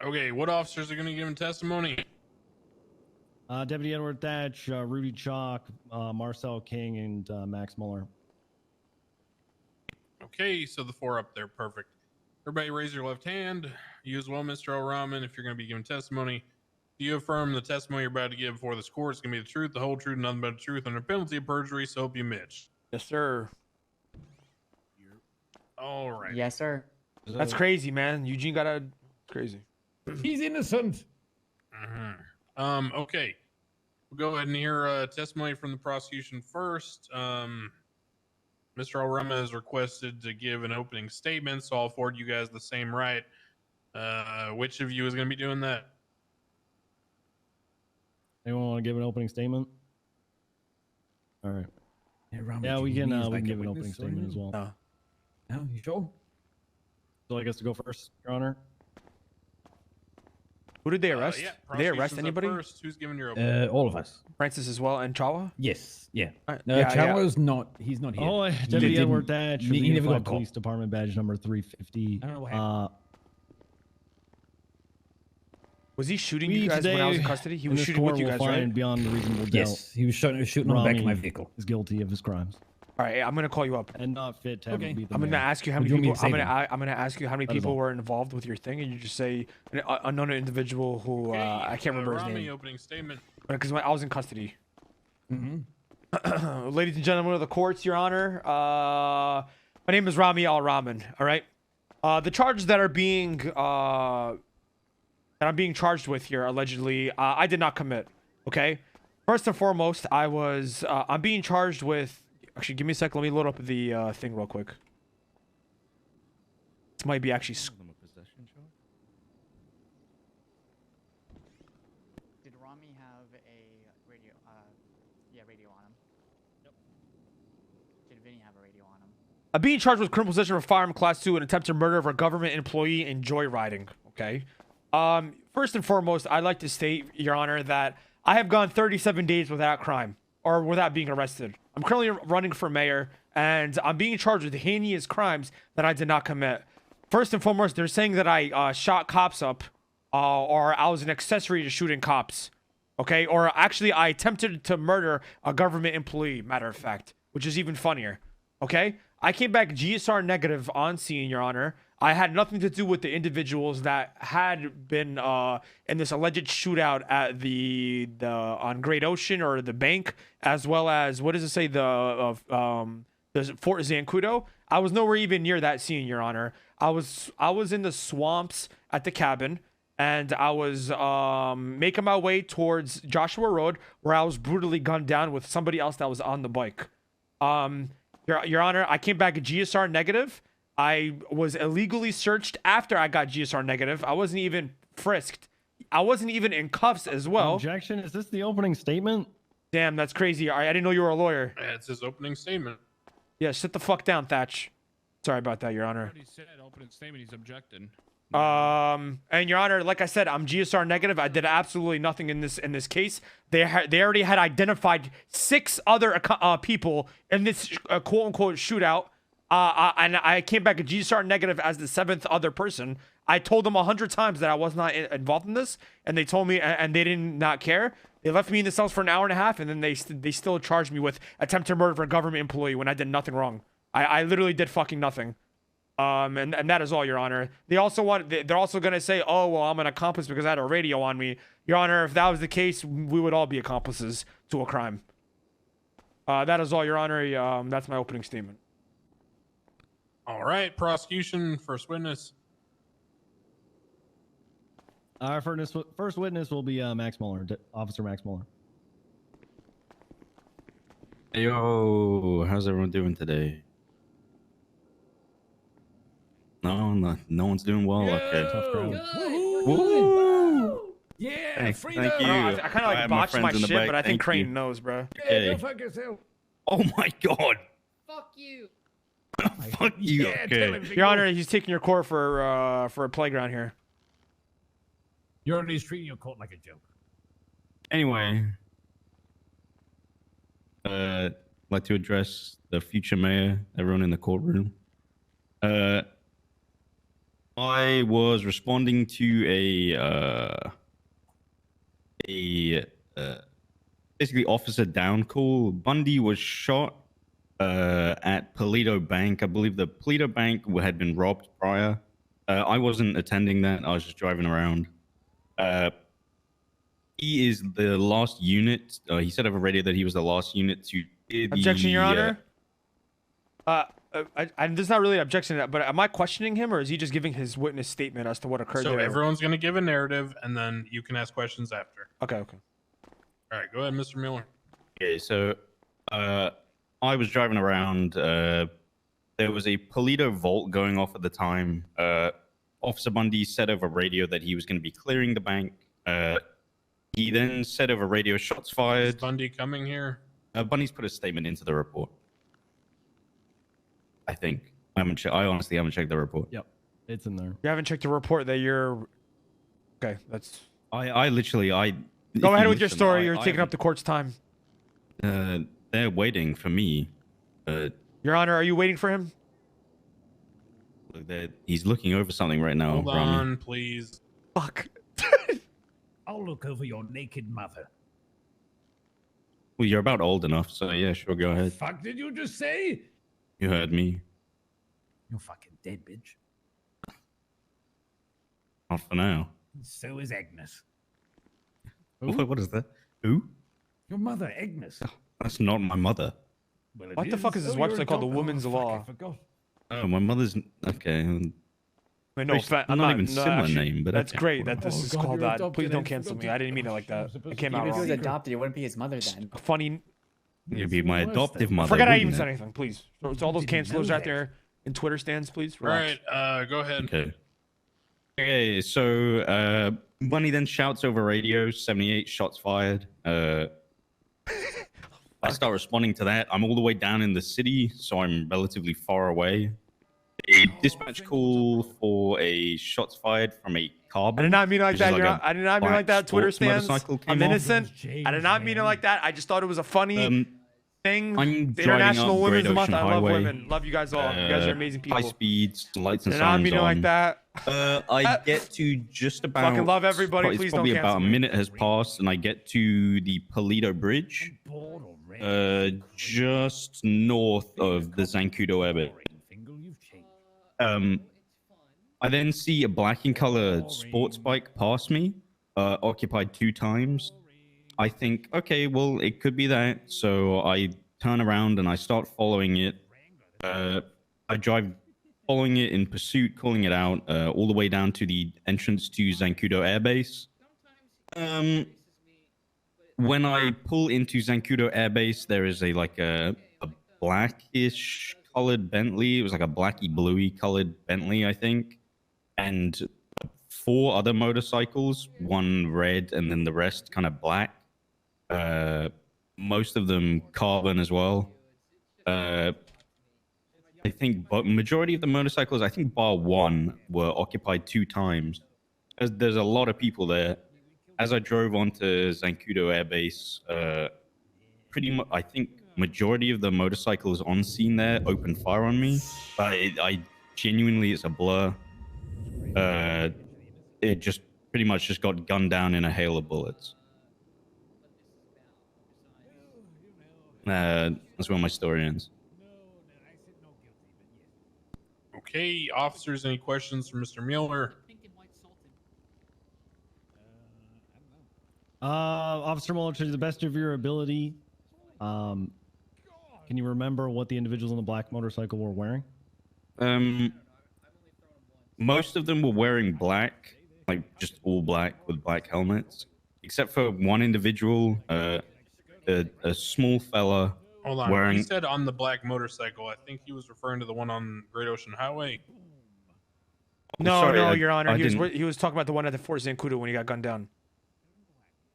Okay, what officers are going to give testimony? Deputy Edward Thatch, Rudy Chalk, Marcel King, and Max Muller. Okay, so the 4 up there, perfect. Everybody raise your left hand. You as well, Mr. O'Rahman, if you're going to be giving testimony. Do you affirm the testimony you're about to give before this court is going to be the truth, the whole truth, and nothing but the truth, under penalty of perjury, so help you Mitch? Yes, sir. All right. Yes, sir. That's crazy, man. Eugene got a crazy. He's innocent. Okay. We'll go ahead and hear testimony from the prosecution first. Mr. O'Rahman has requested to give an opening statement, so I'll afford you guys the same right. Which of you is going to be doing that? Anyone want to give an opening statement? All right. Rmaee, Yeah, we can like give an opening statement as well. No, you sure? So I guess to go first, Your Honor. Who did they arrest? Yeah, Did they arrest prosecution's up anybody? First. Who's giving your opening? All of us. Francis as well and Chawa? Yes. Yeah. No, yeah, Chawa's not. He's not here. Oh, Deputy didn't- Edward Thatch, he never Unified got caught. Police Department badge number 350. I don't know what happened. Was he shooting We you guys when I was in today custody? He in was this shooting court with you will guys, right? find beyond a reasonable doubt. Yes, he was shooting on the back of my Rmaee vehicle. is guilty of his crimes All right, I'm gonna call you up. and not fit to ever Okay. be the I'm gonna mayor. ask you how Would many you want me people. to say I'm gonna ask you how many That is people all. were involved with your thing, and you just say an unknown individual who I can't remember his Rmaee, name opening statement. because I was in custody. Mm-hmm. Ladies and gentlemen of the courts, Your Honor, my name is Rmaee Al-Rahman. All right, the charges that are being that I'm being charged with here, allegedly, I did not commit. Okay, first and foremost, I'm being charged with. Actually, give me a sec. Let me load up the thing real quick. This might be actually. Did Rmaee have a radio? Radio on him. Yep. Did Vinny have a radio on him? I'm being charged with criminal possession of a firearm class 2 and attempted murder of a government employee in joyriding. Okay. First and foremost, I'd like to state, Your Honor, that I have gone 37 days without crime or without being arrested. I'm currently running for mayor, and I'm being charged with heinous crimes that I did not commit. First and foremost, they're saying that I shot cops up, or I was an accessory to shooting cops. Okay, or actually, I attempted to murder a government employee. Matter of fact, which is even funnier. Okay, I came back GSR negative on scene, Your Honor. I had nothing to do with the individuals that had been in this alleged shootout at the on Great Ocean or the bank, as well as what does it say the Fort Zancudo. I was nowhere even near that scene, Your Honor. I was in the swamps at the cabin, and I was making my way towards Joshua Road, where I was brutally gunned down with somebody else that was on the bike. Your Honor, I came back at GSR negative. I was illegally searched after I got GSR negative. I wasn't even frisked. I wasn't even in cuffs as well. Objection. Is this the opening statement? Damn, that's crazy. I didn't know you were a lawyer. That's his opening statement. Yeah, sit the fuck down, Thatch. Sorry about that, Your Honor. He said opening statement. He's objecting. And Your Honor, like I said, I'm GSR negative. I did absolutely nothing in this case. They already had identified 6 other people in this quote unquote shootout. And I came back at GSR negative as the 7th other person. I told them 100 times that I was not involved in this, and they told me, and they did not care. They left me in the cells for an hour and a half, and then they still charged me with attempted murder for a government employee when I did nothing wrong. I literally did fucking nothing. And that is all, Your Honor. They're also gonna say, oh well, I'm an accomplice because I had a radio on me. Your Honor, if that was the case, we would all be accomplices to a crime. That is all, Your Honor. That's my opening statement. All right, prosecution, first witness. Our first witness will be Max Muller, Officer Max Muller. Hey, yo, how's everyone doing today? No one's doing well. Okay. Tough crowd. Woo! Yeah, freedom. Thank you. I kind of like botched my shit, but I think Crane knows, bro. Yeah, go fuck yourself. Oh my god. Fuck you. Fuck you. Yeah, tell him Okay. to Your go. Honor, he's taking your court for a playground here. You're only treating your court like a joke. Anyway, I'd like to address the future mayor, everyone in the courtroom. On I was responding to basically officer down call. Bundy was shot at Polito Bank. I believe the Polito Bank had been robbed prior. I wasn't attending that. I was just driving around. He is the last unit. He said over radio that he was the last unit to hear the, Objection, Your Honor. There's not really an objection to that, but am I questioning him, or is he just giving his witness statement as to what occurred So there? everyone's going to give a narrative, and then you can ask questions after. Okay, okay. All right, go ahead, Mr. Miller. Okay, so I was driving around. There was a Polito vault going off at the time. Officer Bundy said over radio that he was going to be clearing the bank. He then said over radio, shots Is fired. Bundy coming here? Bundy's put a statement into the report. I think. I honestly haven't checked the report. Yep, it's in there. You haven't checked the report that you're... Okay, that's... I literally... Go ahead with your story. You're taking up the court's time. They're waiting for me. Your Honor, are you waiting for him? Look, he's looking over something right now. Hold Rami. on, please. Fuck. I'll look over your naked mother. Well, you're about old enough, so yeah, sure, go ahead. Fuck did you just say? You heard me. You're fucking dead, bitch. Not for now. So is Agnes. What is that? Who? Your mother, Agnes. That's not my mother. Well, it What the fuck is this you're website a called? The doctor. Woman's fuck, Law? I forgot. Oh, my mother's... Okay. Wait, no, Not I'm not even similar actually, name, but that's okay. great that this Oh, is God, called you're that. adopted, Please don't I cancel forgot me. to- I didn't mean it like that. supposed It to came give out it If he was wrong. adopted, it wouldn't be his mother then. Funny. It'd be my Worse adoptive than- mother. Forget I even wouldn't said it? anything. Please. So it's all those Didn't know cancelers out that. there in Twitter stands. Please. All Relax. right, go ahead. Okay. Okay, so Bunny then shouts over radio, 78 shots fired. I start responding to that. I'm all the way down in the city, so I'm relatively far away. A dispatch call for a shots fired from a carbon. I did not mean it like which is that. like You're a not, I did not mean it black like that. Twitter sports stands. motorcycle came I'm off. innocent. James, I did not mean it man. like that. I just thought it was a funny thing. I'm The driving International up Women's Great Month. Ocean I love Highway. women. Love you guys all. You guys are amazing people. High speeds, lights and Did not signs mean it on. like that. I get to just about. Fucking love everybody. It's Please probably don't about a cancel me. minute has passed, and I get to the Polito Bridge, I'm bored already. just north of the Zancudo Abbot. Fingal, you've changed. I then see a black and colored sports bike pass me, occupied 2 times. I think, okay, well, it could be that. So I turn around and I start following it. I drive following it in pursuit, calling it out, all the way down to the entrance to Zancudo Air Base. When I pull into Zancudo Air Base, there is a blackish colored Bentley. It was like a blacky bluey colored Bentley, I think. And 4 other motorcycles, 1 red and then the rest kind of black. Most of them carbon as well. I think, but majority of the motorcycles, I think bar 1, were occupied 2 times. There's a lot of people there. As I drove onto Zancudo Air Base, pretty much, I think majority of the motorcycles on scene there opened fire on me. But I genuinely, it's a blur. It just pretty much just got gunned down in a hail of bullets. That's where my story ends. Okay, officers, any questions for Mr. Mueller? Officer Muller, to the best of your ability, can you remember what the individuals on the black motorcycle were wearing? Most of them were wearing black, like just all black with black helmets, except for one individual, a small fella. Hold on. Wearing... He said on the black motorcycle. I think he was referring to the one on Great Ocean Highway. No, sorry, no, Your Honor. I He didn't... was talking about the one at the Fort Zancudo when he got gunned down.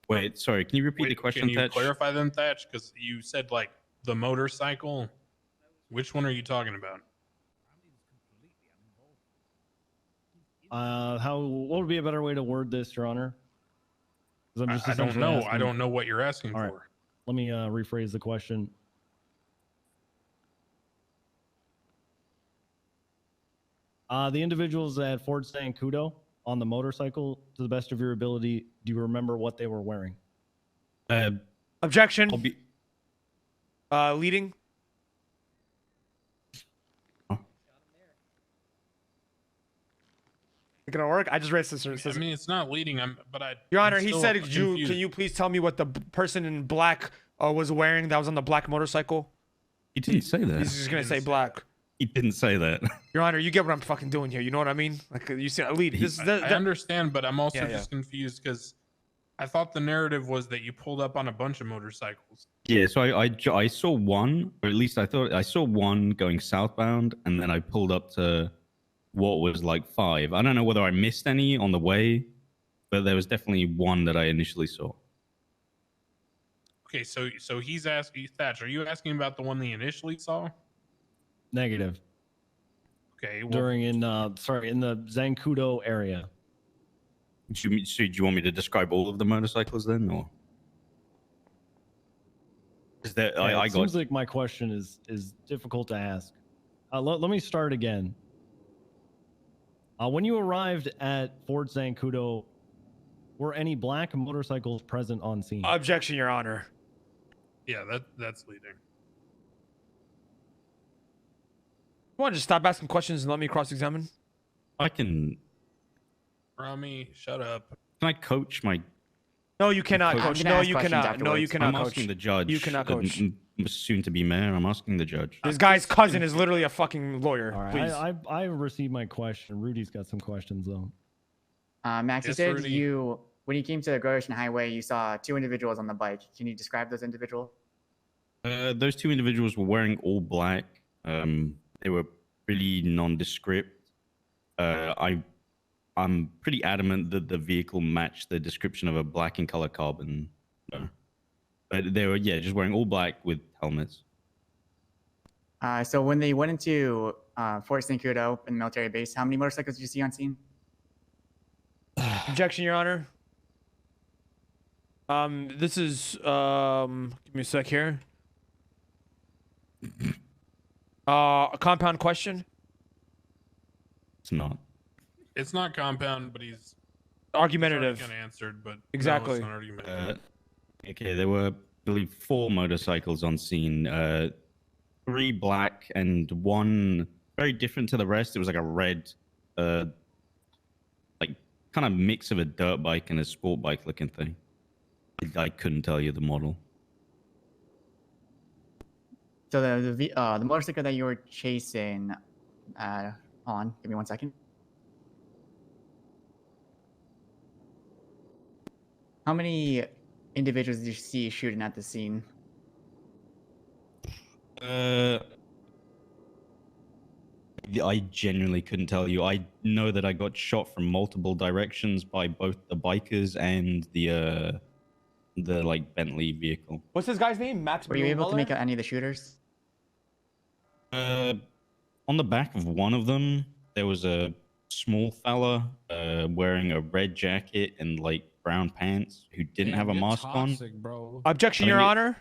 Wait, sorry. Can you repeat the question, Can you Thatch? clarify them, Thatch? Because you said like the motorcycle. Which one are you talking about? What would be a better way to word this, Your Honor? 'Cause I'm just I don't essentially know. asking- I don't know what you're asking All right. for. Let me rephrase the question. The individuals at Fort Zancudo on the motorcycle, to the best of your ability, do you remember what they were wearing? Objection. I'll be. Leading. It gonna work? I just raised this. I mean, it's not leading. Your Honor, I'm he still said, confused. can you please tell me what the person in black was wearing that was on the black motorcycle? He didn't say that. He's just gonna say black. He didn't say that. Your Honor, you get what I'm fucking doing here. You know what I mean? Like you see, lead. I understand, but I'm also Yeah, just confused because I thought the narrative was that you pulled up on a bunch of motorcycles. Yeah, so I saw one, or at least I thought I saw one going southbound, and then I pulled up to what was like 5. I don't know whether I missed any on the way, but there was definitely one that I initially saw. Okay, so he's asking Thatch. Are you asking about the one they initially saw? Negative. Okay. Well, In the Zancudo area. So do you want me to describe all of the motorcycles then, or? Is that I It got? seems like my question is difficult to ask. Let me start again. When you arrived at Fort Zancudo, were any black motorcycles present on scene? Objection, Your Honor. yeah, that's leading. You want to just stop asking questions and let me cross-examine? I can. Rmaee, shut up. Can I coach my? No, you cannot, I'm Coach. gonna No, ask you questions cannot. No, you afterwards. cannot, I'm Coach. asking the judge. You cannot, Coach. Soon to be mayor. I'm asking the judge. This guy's cousin is literally a fucking lawyer. All right, Please. I received my question. Rudy's got some questions though. Max, you Yes, said Rudy. when you came to the Grosjean Highway, you saw 2 individuals on the bike. Can you describe those individuals? Those 2 individuals were wearing all black. They were pretty nondescript. I'm pretty adamant that the vehicle matched the description of a black in color carbon. But they were, just wearing all black with helmets. So when they went into Fort Zancudo in the military base, how many motorcycles did you see on scene? Objection, Your Honor. This is give me a sec here. A compound question. It's not. It's not compound, but he's Argumentative. kind of answered, but Exactly. No, it's not argumentative. Okay, there were, I believe, 4 motorcycles on scene. 3 black and 1 very different to the rest. It was like a red, like kind of mix of a dirt bike and a sport bike looking thing. I couldn't tell you the model. So the motorcycle that you were chasing, hold on, give me 1 second. How many individuals did you see shooting at the scene? I genuinely couldn't tell you. I know that I got shot from multiple directions by both the bikers and the like Bentley vehicle. What's this guy's name? Max. Were you able to make out any of the shooters? On the back of one of them, there was a small fella wearing a red jacket and like brown pants who didn't have a mask on. Bro. Objection, I mean, Your Honor.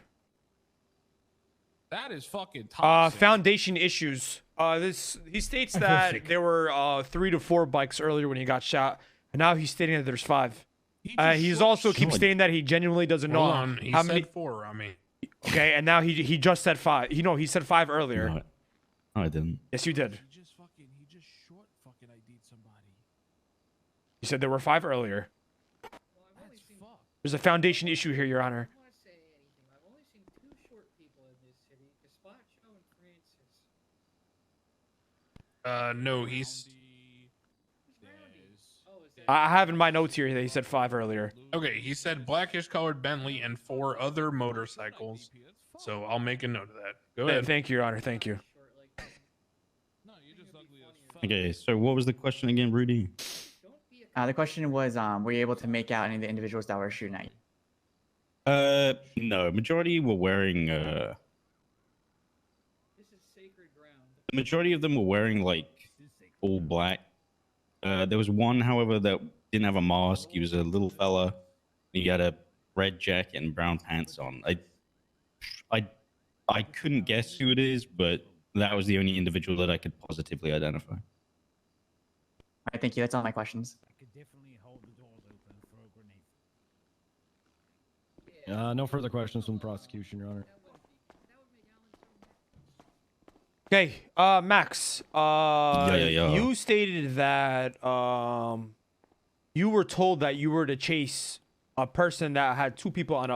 That is fucking toxic. Foundation issues. He states that there were 3 to 4 bikes earlier when he got shot, and now he's stating that there's 5. He's also keeps stating that he genuinely doesn't know Hold on, he how said many. 4, Rmaee. Okay, and now he just said 5. He said 5 earlier. No, I didn't. Yes, you did. He just short fucking ID'd somebody. You said there were 5 earlier. That's fucked. There's a foundation issue here, Your Honor. I don't want to say anything. I've only seen 2 short people in this city, Gazpacho and Francis. No, he's Oh, is that I have in my notes here that he said 5 earlier. okay. He said blackish colored Bentley and 4 other motorcycles. So I'll make a note of that. Go ahead. Thank you, Your Honor. Thank you. short like No, you're just ugly as fuck. Okay, so what was the question again, Rudy? don't be a The question was, were you able to make out any of the individuals that were shooting at you? No, majority were wearing this is sacred ground. the majority of them were wearing like all black. There was one, however, that didn't have a mask. He was a little fella. He had a red jacket and brown pants on. I couldn't guess who it is, but that was the only individual that I could positively identify. Thank you. That's all my questions. I could definitely hold the doors open for a grenade. No further questions from the prosecution, Your Honor. Okay, Max. Yeah. You stated that you were told that you were to chase a person that had two people on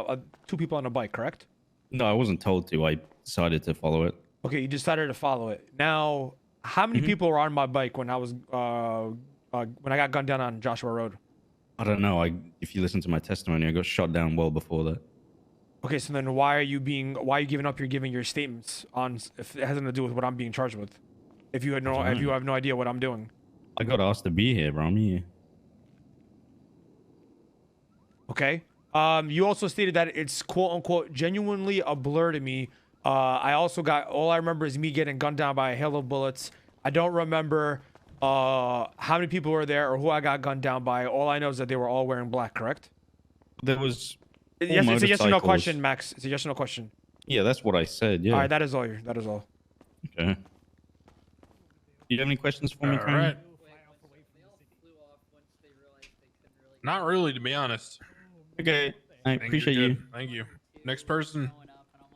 a bike, correct? No, I wasn't told to. I decided to follow it. Okay, you decided to follow it. Now, how many people were on my bike when I was when I got gunned down on Joshua Road? I don't know. If you listen to my testimony, I got shot down well before that. Okay, so then why are you giving up your statements on if it has nothing to do with what I'm being charged with? If you have no idea what I'm doing. I got asked to be here, Rmaee. Okay. You also stated that it's quote unquote genuinely a blur to me. I also got all I remember is me getting gunned down by a hail of bullets. I don't remember how many people were there or who I got gunned down by. All I know is that they were all wearing black, correct? There was. Yes, it's a yes or no motorcycles. question, Max. It's a yes or no question. Yeah, that's what I said. Yeah. All right, that is all. That is all. Okay. Do you have any questions for me, All Crane? right. They all flew off once they realized they couldn't really. Not really, to be honest. Okay. I Think you're appreciate you. good. Thank you. Next person.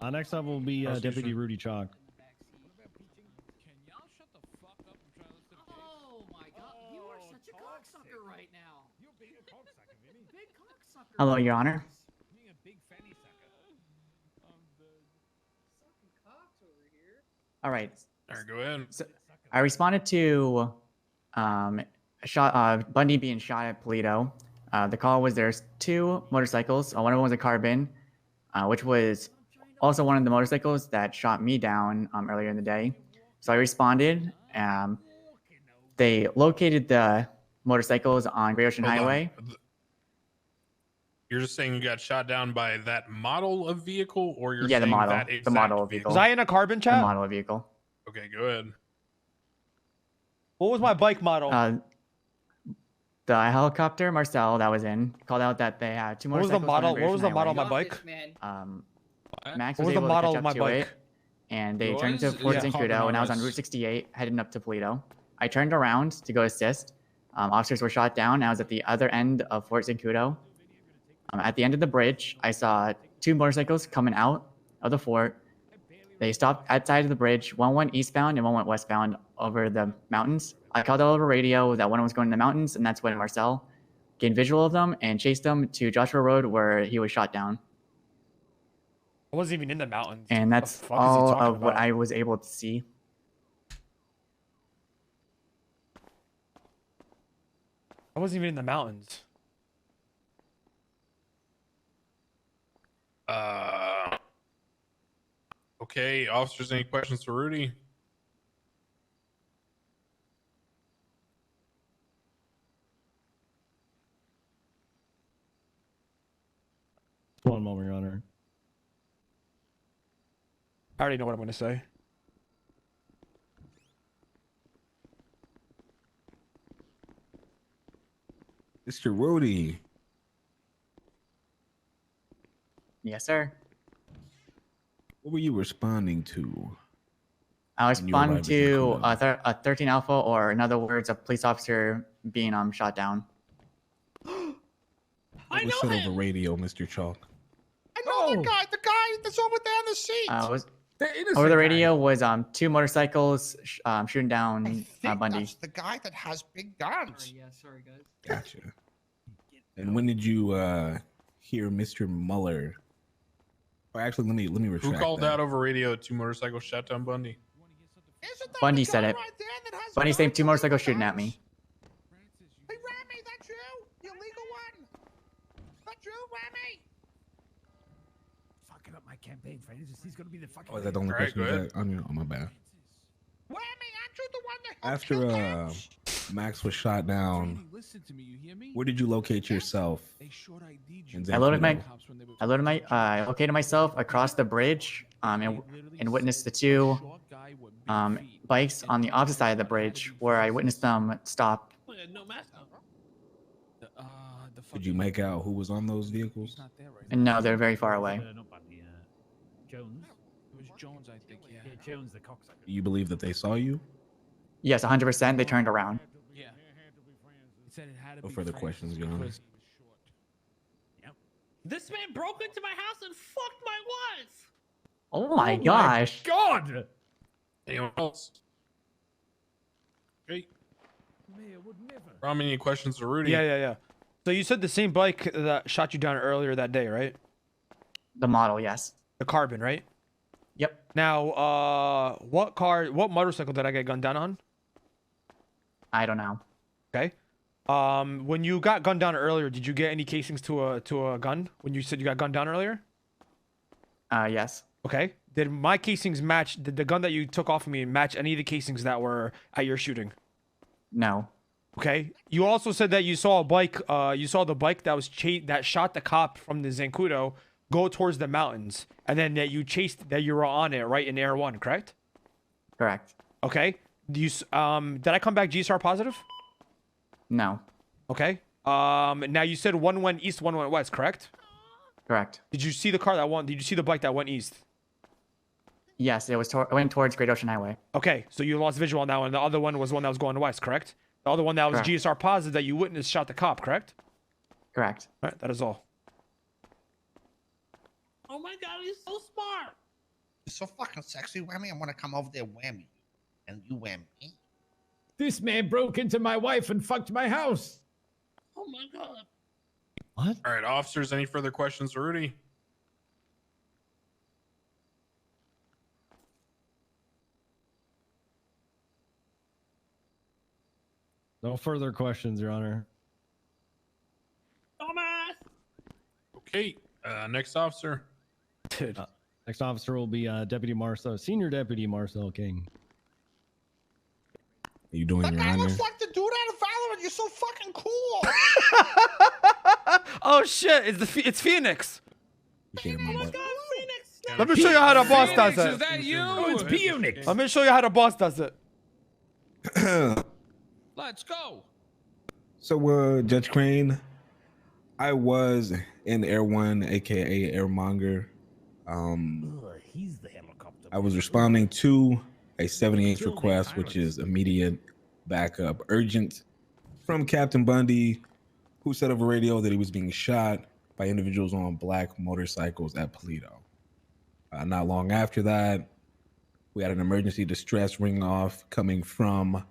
Next up will be Deputy Rudy Chalk. Can y'all shut the fuck up and try to listen to Oh my god, you are such a cocksucker right now. You're being a cocksucker, Vinny. Big cocksucker. Hello, Your Honor. Being a big fanny sucker. Sucking cocks over here. All right. All right, go ahead. So I responded to Bundy being shot at Polito. The call was there's two motorcycles. One of them was a carbon, which was also one of the motorcycles that shot me down earlier in the day. So I responded. They located the motorcycles on Great Ocean Hold on. Highway. You're just saying you got shot down by that model of vehicle, or you're Yeah, the saying model. that The exact model of vehicle. Was I in a carbon The chat? model of vehicle. Okay, go ahead. What was my bike model? The helicopter Marcel that was in called out that they had two What was the motorcycles. going model? Great What was the Ocean model of my Highway. bike? Man. Max What was was the able model to of catch my up to bike? it, and they Yours? turned to Fort Yeah, Zancudo, and I was on Carbon Route 68 heading up to Polito. I turned around to go assist. Officers were shot down. I was at the other end of Fort Zancudo. At the end of the bridge, I saw two motorcycles coming out of the fort. They stopped outside of the bridge. One went eastbound and one went westbound over the mountains. I called out over radio that one was going to the mountains, and that's when Marcel gained visual of them and chased them to Joshua Road, where he was shot down. I wasn't even in the mountains. And What the that's fuck is he all talking of what about? I was able to see. I wasn't even in the mountains. Okay, officers, any questions for Rudy? One moment, Your Honor. I already know what I'm gonna say. Mr. Rudy, Yes, sir. what were you responding to? I was When you arrived responding at the to a 13 Alpha, or in other words, a police officer being shot down. What was said over radio, Mr. Chalk? I know the guy that's over there in the seat. Was The innocent over the guy. radio was two motorcycles shooting I down think Bundy. that's the guy that has big guns. Sorry, yeah, sorry guys. Gotcha. And when did you hear Mr. Mueller? Or actually, let me Who retract called that. out over radio two motorcycles shot down Bundy? Isn't that Bundy the said guy it. right there that has Bundy saying guns two and motorcycles legal shooting at guns? me. Hey, Rmaee, that's you? The illegal one? That's you, Rmaee? Fucking up my campaign, friends. He's gonna be the fucking. Oh, is that the only All right, question? go you ahead. got? Oh, no, my bad. Rmaee, aren't you the one that helped After kill Gantz? Max was shot down, Listen to me, you hear me? where did you locate yourself? They short ID'd you. in I loaded my- Zancudo? Cops when they were I loaded my located myself across the bridge and witnessed the two bikes on the opposite side of the bridge, where I witnessed them stop. Did you make out who was on those vehicles? And no, they're very far away. Not Bundy, Jones. It was Jones, I think, yeah. Yeah, Jones, the cocksucker. Do you believe that they saw you? Yes, 100%. They turned around. Yeah. No further questions, Your Honor. This man broke into my house and fucked my wife. Oh my gosh. God! Anyone else? Okay. Mayor would never. Rami, any questions for Rudy? Yeah. So you said the same bike that shot you down earlier that day, right? The model, yes. The Carbon, right? Yep. Now, what motorcycle did I get gunned down on? I don't know. Okay. When you got gunned down earlier, did you get any casings to a gun? When you said you got gunned down earlier? Yes. Okay. Did my casings match? Did the gun that you took off of me match any of the casings that were at your shooting? No. Okay. You also said that you saw a bike. You saw the bike that was that shot the cop from the Zancudo go towards the mountains, and then that you were on it right in Air 1, correct? Correct. Okay. Did I come back GSR positive? No. Okay. Now you said one went east, one went west, correct? Correct. Did you see the car that went? Did you see the bike that went east? Yes, it went towards Great Ocean Highway. Okay, so you lost visual on that one. The other one was one that was going west, correct? The other one that was Correct. GSR positive that you witnessed shot the cop, correct? Correct. All right, that is all. Oh my god, he's so smart. You're so fucking sexy, Whammy. I'm gonna come over there, whammy you. And you whammy me. This man broke into my wife and fucked my house. Oh my god. What? All right, officers, any further questions for Rudy? No further questions, Your Honor. Dumbass. Okay, next officer. Dude. Next officer will be Senior Deputy Marcel King. Are you doing, That Your guy Honor? looks like the dude out of Valorant. You're so fucking cool. Oh shit! It's Phoenix. Appreciate it, my boy. Phoenix. Let me show you how the boss does Is it. that you? Oh, it's P-Unix. Let me show you how the boss does it. Let's go. So, Judge Crane, I was in Air 1, aka Airmonger. He's the helicopter. I was responding to a 78 request, which is immediate backup urgent, from Captain Bundy, who said over radio that he was being shot by individuals on black motorcycles at Polito. Not long after that, we had an emergency distress ring off coming from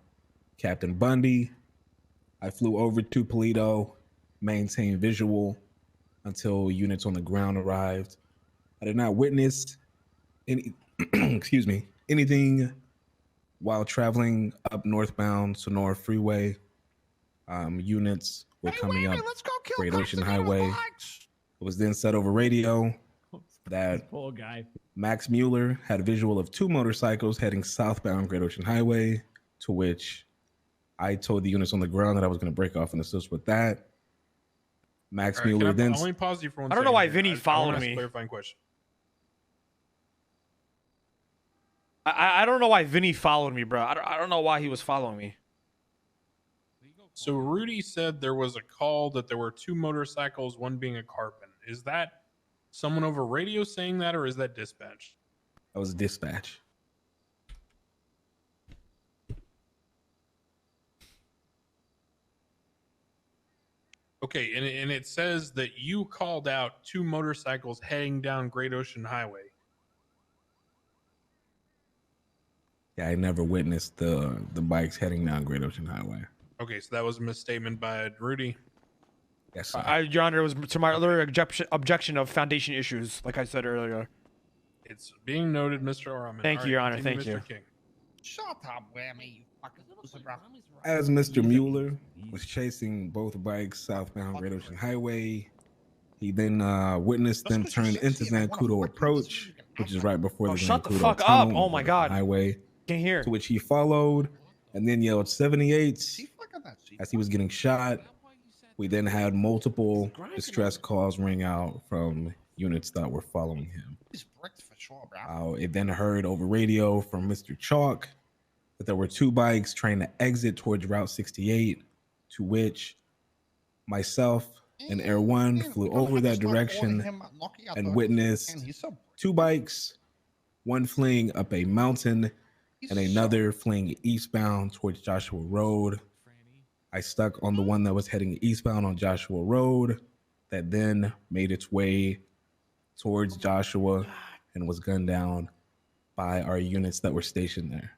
Captain Bundy. I flew over to Polito, maintained visual until units on the ground arrived. I did not witness any, anything while traveling up northbound Sonora Freeway. Units were coming up Let's go kill Great cops Ocean again on Highway. bikes. It was then said over radio that Poor guy. Max Mueller had a visual of two motorcycles heading southbound Great Ocean Highway, to which I told the units on the ground that I was going to break off and assist with that. Max All right, Mueller then... Let me pause you for one I don't know second why here. Vinny I followed wanna ask me. a clarifying question. I don't know why Vinny followed me, bro. I don't know why he was following me. So Rudy said there was a call that there were two motorcycles, one being a Carbon. Is that someone over radio saying that, or is that dispatch? That was dispatch. Okay, and it says that you called out two motorcycles heading down Great Ocean Highway. Yeah, I never witnessed the bikes heading down Great Ocean Highway. Okay, so that was a misstatement by Rudy. Yes, sir. Your Honor, it was to my earlier objection of foundation issues, like I said earlier. It's being noted, Mr. Oraman. Thank All you, Your right, Honor. continue, Thank Mr. you. King. Shut up, whammy, you fucking loser, bro. As Mr. Mueller was chasing both bikes southbound Great Ocean Highway, he then witnessed them turn into Zancudo Approach, which is right before the shut the Zancudo fuck tunnel up. on Oh the my God. highway, Can't hear. to which he followed and then yelled 78 See, look at that. See, as he was getting shot. We then had multiple distress calls ring out from units that were following him. He's bricked for sure, bro. It then heard over radio from Mr. Chalk that there were two bikes trying to exit towards Route 68, to which myself and Air 1 flew over that direction and witnessed two bikes, one fleeing up a mountain and another fleeing eastbound towards Joshua Road. I stuck on the one that was heading eastbound on Joshua Road, that then made its way towards Joshua and was gunned down by our units that were stationed there.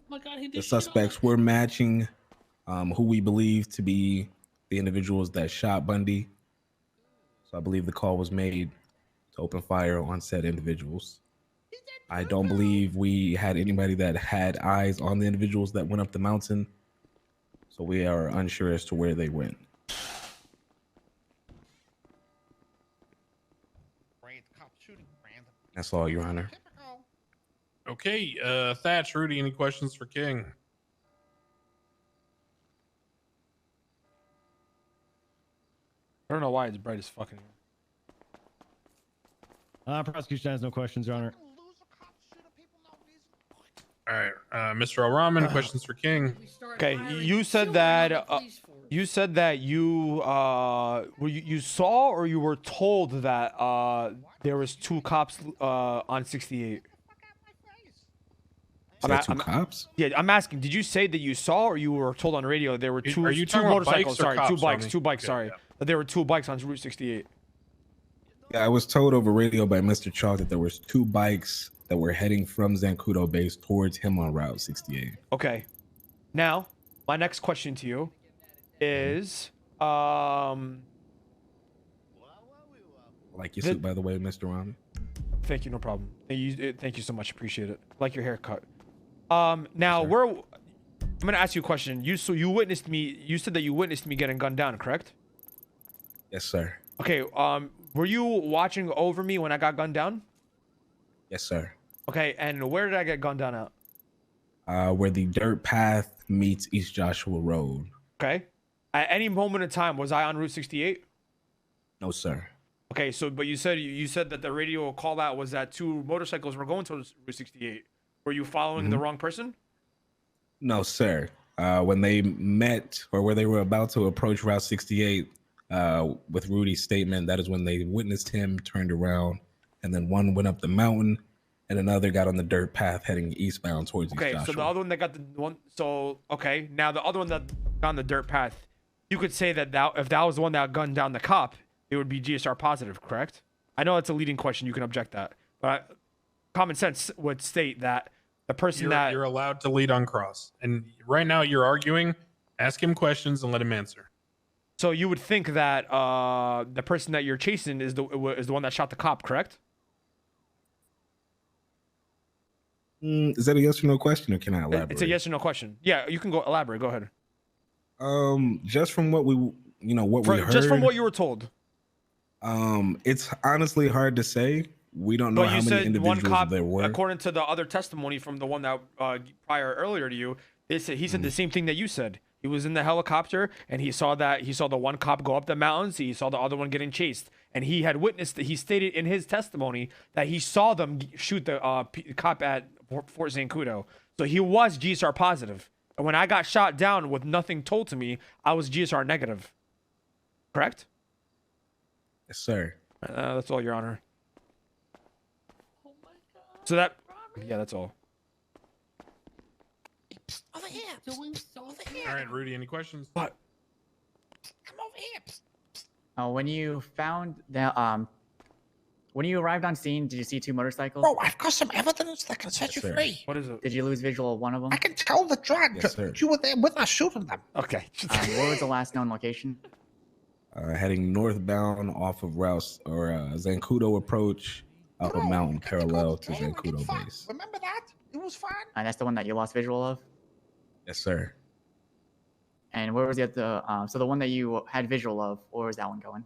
Oh my God, he did The shit on suspects us. were matching who we believe to be the individuals that shot Bundy. So I believe the call was made to open fire on said individuals. I don't believe we had anybody that had eyes on the individuals that went up the mountain. So we are unsure as to where they went. That's all, Your Honor. Okay, Thatch, Rudy, any questions for King? I don't know why it's bright as fucking. Prosecution has no questions, Your Honor. All right, Mr. Al-Rahman, questions for King? Okay, you said that you said that you saw or you were told that there was 2 cops on 68. Two cops? Yeah, I'm asking. Did you say that you saw or you were told on radio there were two Are you two talking about motorcycles? bikes or Sorry, cops, two bikes. Rami? Two bikes. Okay, Sorry, yeah. that there were 2 bikes on Route 68. Yeah, I was told over radio by Mr. Chalk that there was 2 bikes that were heading from Zancudo base towards him on Route 68. Okay. Now, my next question to you is, Like your suit, by the way, Mr. Rami. thank you, no problem. Thank you so much. Appreciate it. Like your haircut. Now I'm gonna ask you a question. You witnessed me. You said that you witnessed me getting gunned down, correct? Yes, sir. Okay. Were you watching over me when I got gunned down? Yes, sir. Okay. And where did I get gunned down at? Where the dirt path meets East Joshua Road. Okay. At any moment in time, was I on Route 68? No, sir. Okay. So, but you said that the radio call out was that 2 motorcycles were going towards Route 68. Were you following the wrong person? No, sir. When they met or where they were about to approach Route 68 with Rudy's statement, that is when they witnessed him, turned around, and then one went up the mountain and another got on the dirt path heading eastbound towards East Joshua. Okay, so the other one that got the one, so okay, now the other one that got on the dirt path, you could say that if that was the one that gunned down the cop, it would be GSR positive, correct? I know it's a leading question. You can object that, but common sense would state that the person You're allowed to lead on cross, and right now you're arguing. Ask him questions and let him answer. So you would think that the person that you're chasing is the one that shot the cop, correct? Is that a yes or no question, or can I elaborate? It's a yes or no question. Yeah, you can go elaborate. Go ahead. Just from what we heard, Just from what you were told. It's honestly hard to say. We don't know But how you many said individuals one cop, there were. according to the other testimony from the one that prior earlier to you, he said the same thing that you said. He was in the helicopter and he saw the one cop go up the mountains. He saw the other one getting chased, and he had witnessed. He stated in his testimony that he saw them shoot the cop at Fort Zancudo. So he was GSR positive. And when I got shot down with nothing told to me, I was GSR negative. Correct? Yes, sir. That's all, Your Honor. Oh my God. So that, yeah, that's all. Over here. Doing so Over here. All right, Rudy, any questions? What? Come over here. When you found the when you arrived on scene, did you see 2 motorcycles? Bro, I've got some evidence that can set Yes, you sir. free. What is it? Did you lose visual of one of them? I can tell the drug Yes, sir. you were there with us shooting them. Okay. What was the last known location? Heading northbound off of Rouse or Zancudo approach up a Bro, mountain we get parallel go to there and get Zancudo fucked. base. Remember that? It was fun. That's the one that you lost visual of. Yes, sir. And where was the other? So the one that you had visual of, where was that one going?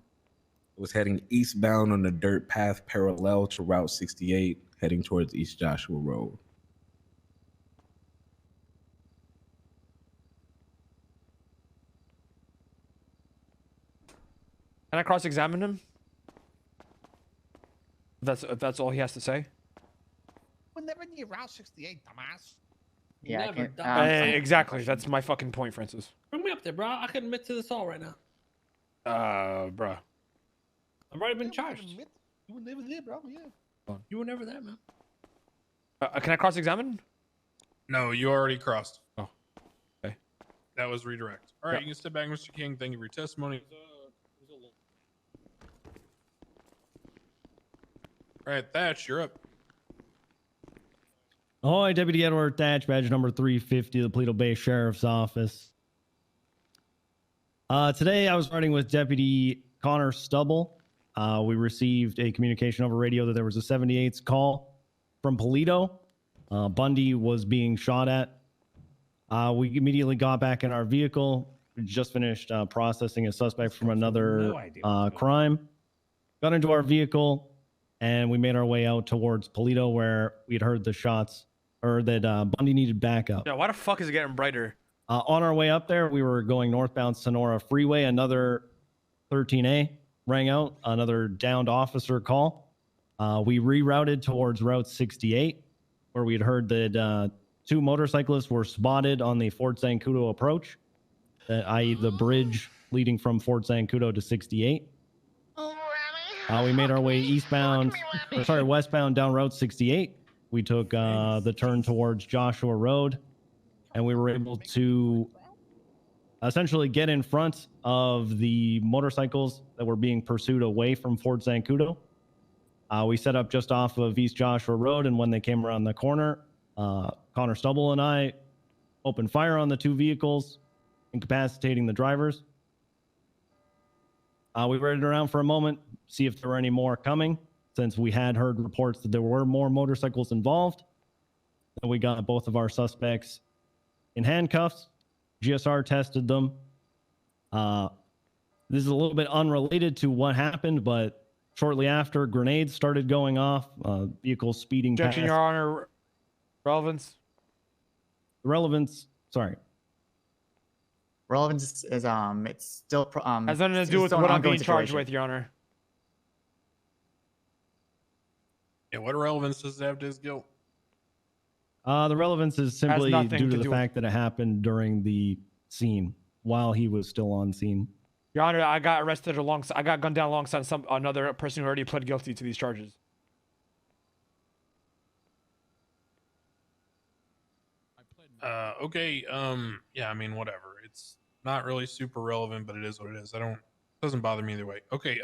It was heading eastbound on the dirt path parallel to Route 68, heading towards East Joshua Road. Can I cross-examine him? If that's all he has to say. We're never near Route 68, dumbass. Yeah, I Never can, done. Exactly. That's my fucking point, Francis. Bring me up there, bro. I can admit to this all right now. Bruh. I've already been Yeah, charged. admit, you were never there, bro. Yeah. You were never there, man. Can I cross-examine? No, you already crossed. Oh, That was redirect. All right, Yep. you can step back, Mr. King. Thank you for your testimony. All right, Thatch, you're up. Ahoy, Deputy Edward Thatch, badge number 350, the Paleto Bay Sheriff's Office. Today I was riding with Deputy Connor Stubble. We received a communication over radio that there was a 78's call from Paleto. Bundy was being shot at. We immediately got back in our vehicle. We just finished processing a suspect from another crime. Got into our vehicle, and we made our way out towards Paleto, where we'd heard the shots, or that Bundy needed backup. Yeah, why the fuck is it getting brighter? On our way up there, we were going northbound Sonora Freeway. Another 13A rang out, another downed officer call. We rerouted towards Route 68, where we had heard that two motorcyclists were spotted on the Fort Zancudo approach, i.e. the bridge leading from Fort Zancudo to 68. We made our way westbound down Route 68. We took the turn towards Joshua Road, and we were able to essentially get in front of the motorcycles that were being pursued away from Fort Zancudo. We set up just off of East Joshua Road, and when they came around the corner, Connor Stubble and I opened fire on the two vehicles, incapacitating the drivers. We waited around for a moment, see if there were any more coming, since we had heard reports that there were more motorcycles involved. And we got both of our suspects in handcuffs. GSR tested them. This is a little bit unrelated to what happened, but shortly after, grenades started going off, vehicles speeding Objection, past. Your Honor. Relevance. Sorry. Relevance is it's still Has nothing to do with still an what I'm ongoing being charged situation. with, Your Honor. Yeah, what relevance does it have to his guilt? The relevance is simply nothing due to to the do- fact that it happened during the scene while he was still on scene. Your Honor, I got arrested alongside. I got gunned down alongside another person who already pled guilty to these charges. Okay. Yeah, I mean, whatever. It's not really super relevant, but it is what it is. Doesn't bother me either way. Okay.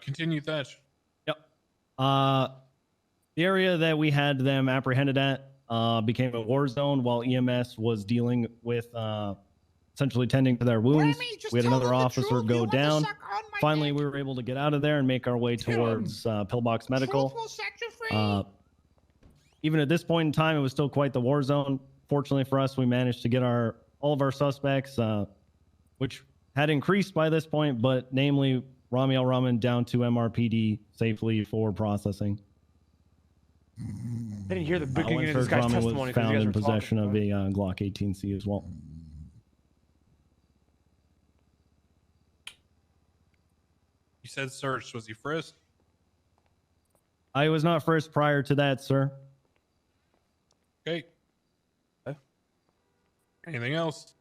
Continue, Thatch. Yep. The area that we had them apprehended at became a war zone while EMS was dealing with essentially tending to their wounds. Rmaee, just We had tell another them the officer truth. go You want to down. suck on my Finally, dick. we were able to get out of there and make our way towards Pillbox Medical. Truth will set you free. Even at this point in time, it was still quite the war zone. Fortunately for us, we managed to get all of our suspects, which had increased by this point, but namely Rmaee Al-Rahman down to MRPD safely for processing. I didn't hear the beginning of this Winford guy's Rahman testimony was because you found guys in were possession talking. of a Glock 18C as well. You said searched. Was he frisked? I was not first prior to that, sir. Okay. Anything else?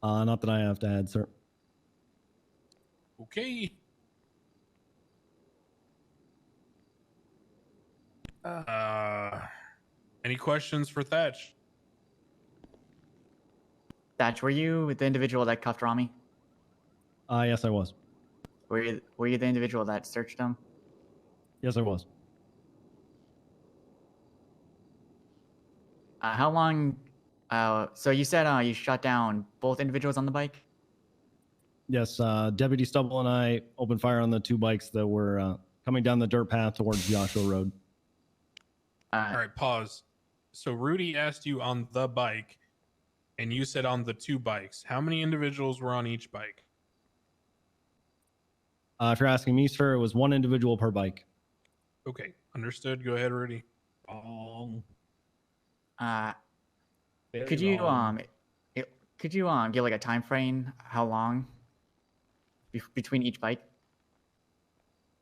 Not that I have to add, sir. Okay. Any questions for Thatch? Thatch, were you the individual that cuffed Rmaee? Yes, I was. Were you the individual that searched him? Yes, I was. How long? So you said you shot down both individuals on the bike. Yes, Deputy Stubble and I opened fire on the two bikes that were coming down the dirt path towards Joshua Road. All right, pause. So Rudy asked you on the bike, and you said on the two bikes. How many individuals were on each bike? If you're asking me, sir, it was one individual per bike. Okay, understood. Go ahead, Rudy. Could you give like a time frame? How long between each bike?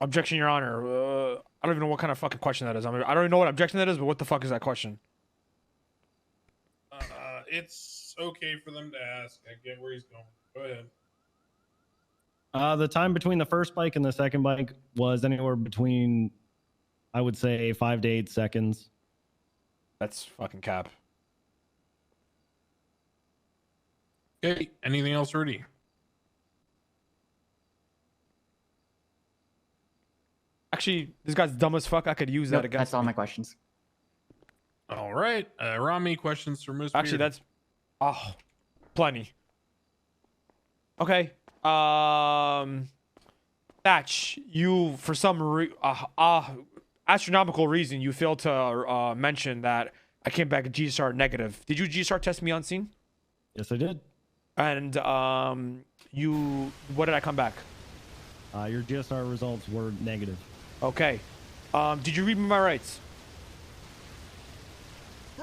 Objection, Your Honor. I don't even know what kind of fucking question that is. I mean, I don't even know what objection that is, but what the fuck is that question? It's okay for them to ask. I get where he's going. Go ahead. The time between the first bike and the second bike was anywhere between, I would say, 5 to 8 seconds. That's fucking cap. Okay. Anything else, Rudy? Actually, this guy's dumb as fuck. I could use that Nope, against that's all me. my questions. All right. Rami, questions for Moose Actually, Beard? that's plenty. Okay. Thatch, you for some astronomical reason you failed to mention that I came back G-star negative. Did you G-star test me on scene? Yes, I did. And what did I come back? Your GSR results were negative. Okay. Did you read me my rights?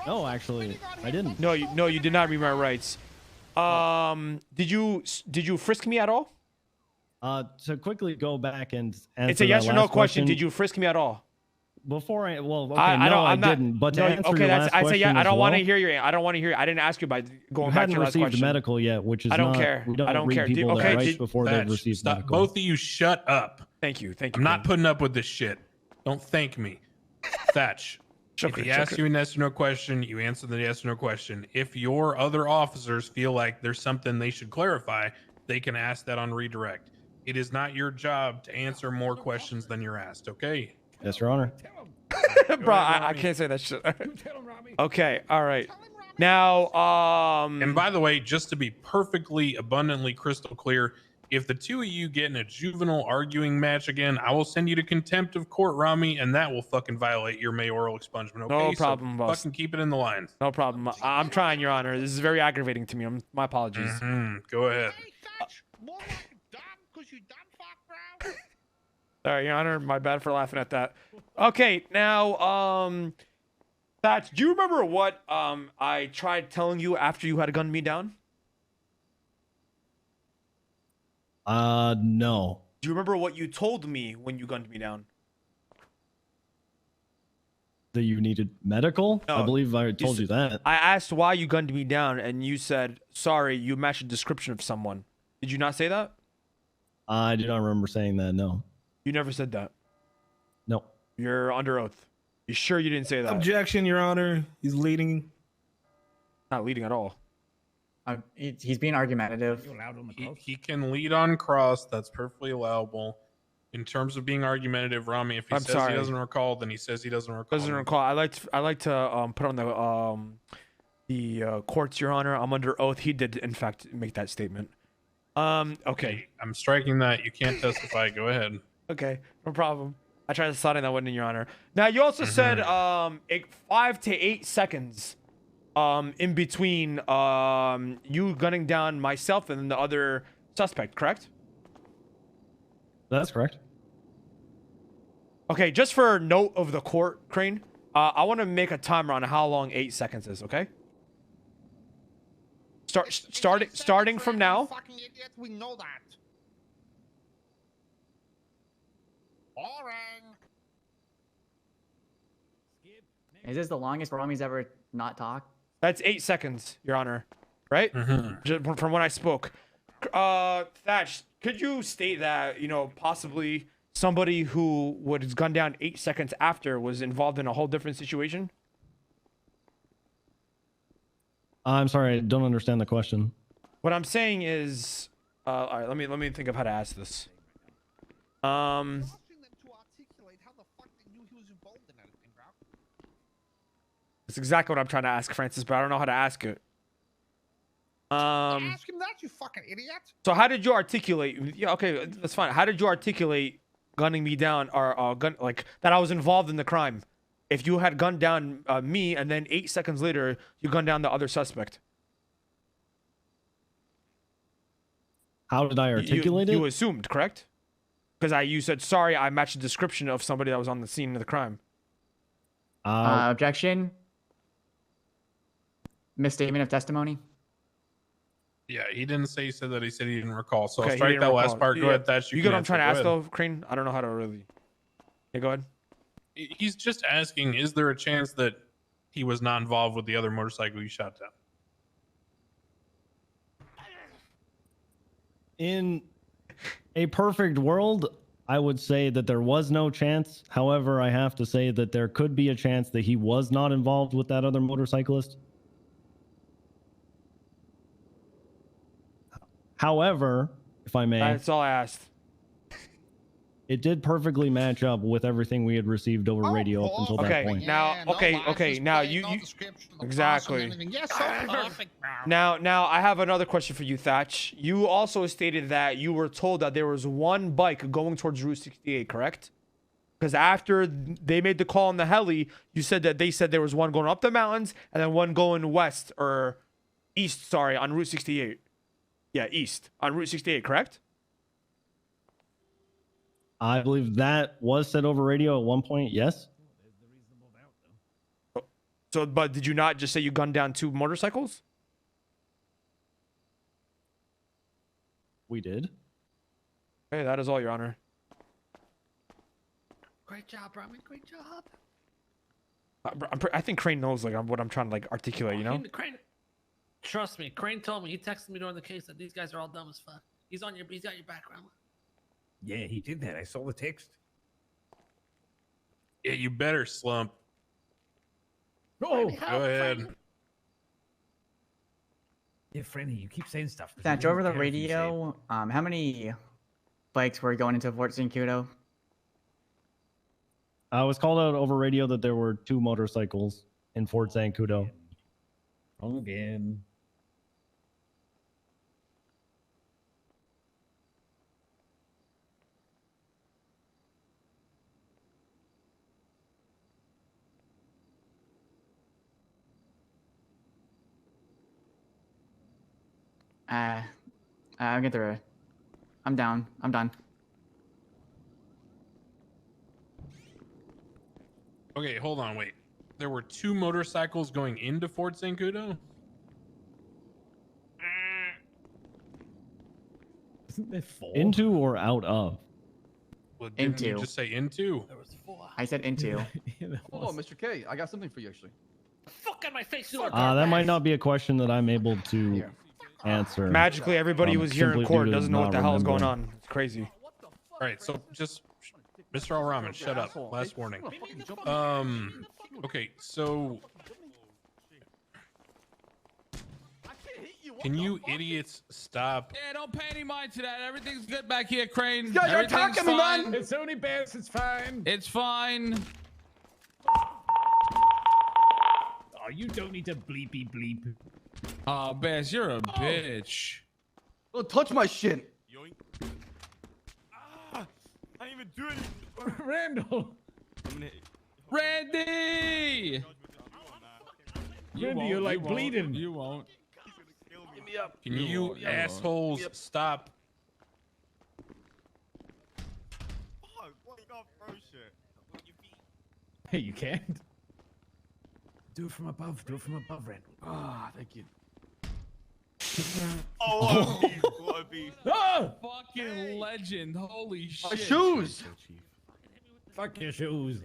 No, actually, I didn't. No, you did not read my rights. Did you frisk me at all? To quickly go back and answer It's a yes that or no last question. Did you frisk me at all? Before I okay, I I didn't. But to answer your last I say yeah. question I as don't want to well, hear your. I don't want to hear. I didn't ask you by going you back to hadn't your last received question. medical yet, which is I don't not. care. We don't I don't read care. people Okay, their rights did- before Thatch, they've received stop. medical. Both of you shut up. Thank you. I'm not putting up with this shit. Don't thank me. Thatch. If he asks you a yes or no question, you answer the yes or no question. If your other officers feel like there's something they should clarify, they can ask that on redirect. It is not your job to answer more questions than you're asked, okay? Yes, Your Honor. Bro, I can't say that shit. Okay, all right. Now, And by the way, just to be perfectly abundantly crystal clear, if the two of you get in a juvenile arguing match again, I will send you to contempt of court, Rami, and that will fucking violate your mayoral expungement. Okay? No problem, so boss. Fucking keep it in the lines. No problem. I'm trying, Your Honor. This is very aggravating to me. My apologies. Go ahead. Hey, Thatch, more like dumb, cause you dumb fuck, bro. Sorry, Your Honor. My bad for laughing at that. Okay, now, Thatch, do you remember what I tried telling you after you had gunned me down? No. Do you remember what you told me when you gunned me down? That you needed medical? No, I believe I told you that. I asked why you gunned me down, and you said, sorry, you matched a description of someone. Did you not say that? I do not remember saying that. No. You never said that. No. You're under oath. You sure you didn't say that? Objection, Your Honor. He's leading. Not leading at all. He's being argumentative. You allowed on the cross? He can lead on cross. That's perfectly allowable. In terms of being argumentative, Rami, if he I'm says sorry. he doesn't recall, then he says he doesn't recall. Doesn't recall. I like to put on the courts, Your Honor. I'm under oath. He did in fact make that statement. Okay. I'm striking that. You can't testify. Go ahead. Okay, no problem. I tried to slide in that one in, Your Honor. Now you also said 5 to 8 seconds in between you gunning down myself and then the other suspect, correct? That's correct. Okay, just for note of the court, Crane, I want to make a timer on how long 8 seconds is, okay? Starting from now. Fucking idiot, we know that. Boring. Is this the longest Rami's ever not talked? That's 8 seconds, Your Honor. Right? From when I spoke. Thatch, could you state that, possibly somebody who was gunned down 8 seconds after was involved in a whole different situation? I'm sorry, I don't understand the question. What I'm saying is, all right, let me think of how to ask this. Asking them to articulate how the fuck they knew he was involved in anything, bro. That's exactly what I'm trying to ask, Francis, but I don't know how to ask it. Ask him that, you fucking idiot. So how did you articulate? Yeah, okay, that's fine. How did you articulate gunning me down or that I was involved in the crime? If you had gunned down me and then 8 seconds later you gunned down the other suspect. How did I articulate it? You assumed, correct? Because you said, sorry, I matched the description of somebody that was on the scene of the crime. Objection. Misstatement of testimony. Yeah, he didn't say he said that. He said he didn't recall. So Okay, I'll he strike didn't that last recall. part. Go ahead, Thatch. You get what I'm trying to ask, Go ahead. though, Crane? I don't know how to really... Yeah, go ahead. He's just asking, is there a chance that he was not involved with the other motorcycle you shot down? In a perfect world, I would say that there was no chance. However, I have to say that there could be a chance that he was not involved with that other motorcyclist. However, if I may, That's all I asked. it did perfectly match up with everything we had received over radio up until that Okay, point. now, now you exactly. Yes, so perfect. Now, I have another question for you, Thatch. You also stated that you were told that there was one bike going towards Route 68, correct? Because after they made the call on the heli, you said that they said there was one going up the mountains and then one going west or east, sorry, on Route 68. Yeah, east on Route 68, correct? I believe that was said over radio at one point, yes. So, but did you not just say you gunned down 2 motorcycles? We did. Hey, that is all, Your Honor. Great job, Rmaee. Great job. I think Crane knows like what I'm trying to like articulate, you know? Crane, trust me. Crane told me. He texted me during the case that these guys are all dumb as fuck. He's got your background. Yeah, he did that. I saw the text. Yeah, you better slump. Oh, Go ahead. Yeah, Frenny, you keep saying stuff. Thatch, over the radio, how many bikes were going into Fort Zancudo? I was called out over radio that there were 2 motorcycles in Fort Zancudo. Again. I'll get through it. I'm down. I'm done. Okay, hold on, wait. There were 2 motorcycles going into Fort Zancudo? Isn't there 4? Into or out of? Well, didn't you Into. just say into? There was 4. I said into. Oh, Mr. K, I got something for you actually. Fuck on my face, you That might not be a question that I'm able to answer. Magically, everybody who's here in simply court due to doesn't know what not the hell is going remembering. on. It's crazy. All right, so just Mr. Al-Rahman, shut up. Last warning. Okay, so can you idiots stop? Yeah, don't pay any mind to that. Everything's good back here, Crane. These guys are Everything's attacking me, man. fine. It's only Bears, it's fine. It's fine. Oh, you don't need to bleepy bleep. Oh, Bass, you're a bitch. Don't touch my shit. I didn't even do anything. Randall. Randy! Randy, you're like bleeding. You won't. Can you assholes stop? Hey, you can't. Do it from above. Do it from above, Randall. Ah, thank you. Oh, Oh! Fucking legend. Holy shit. My shoes. Fuck your shoes.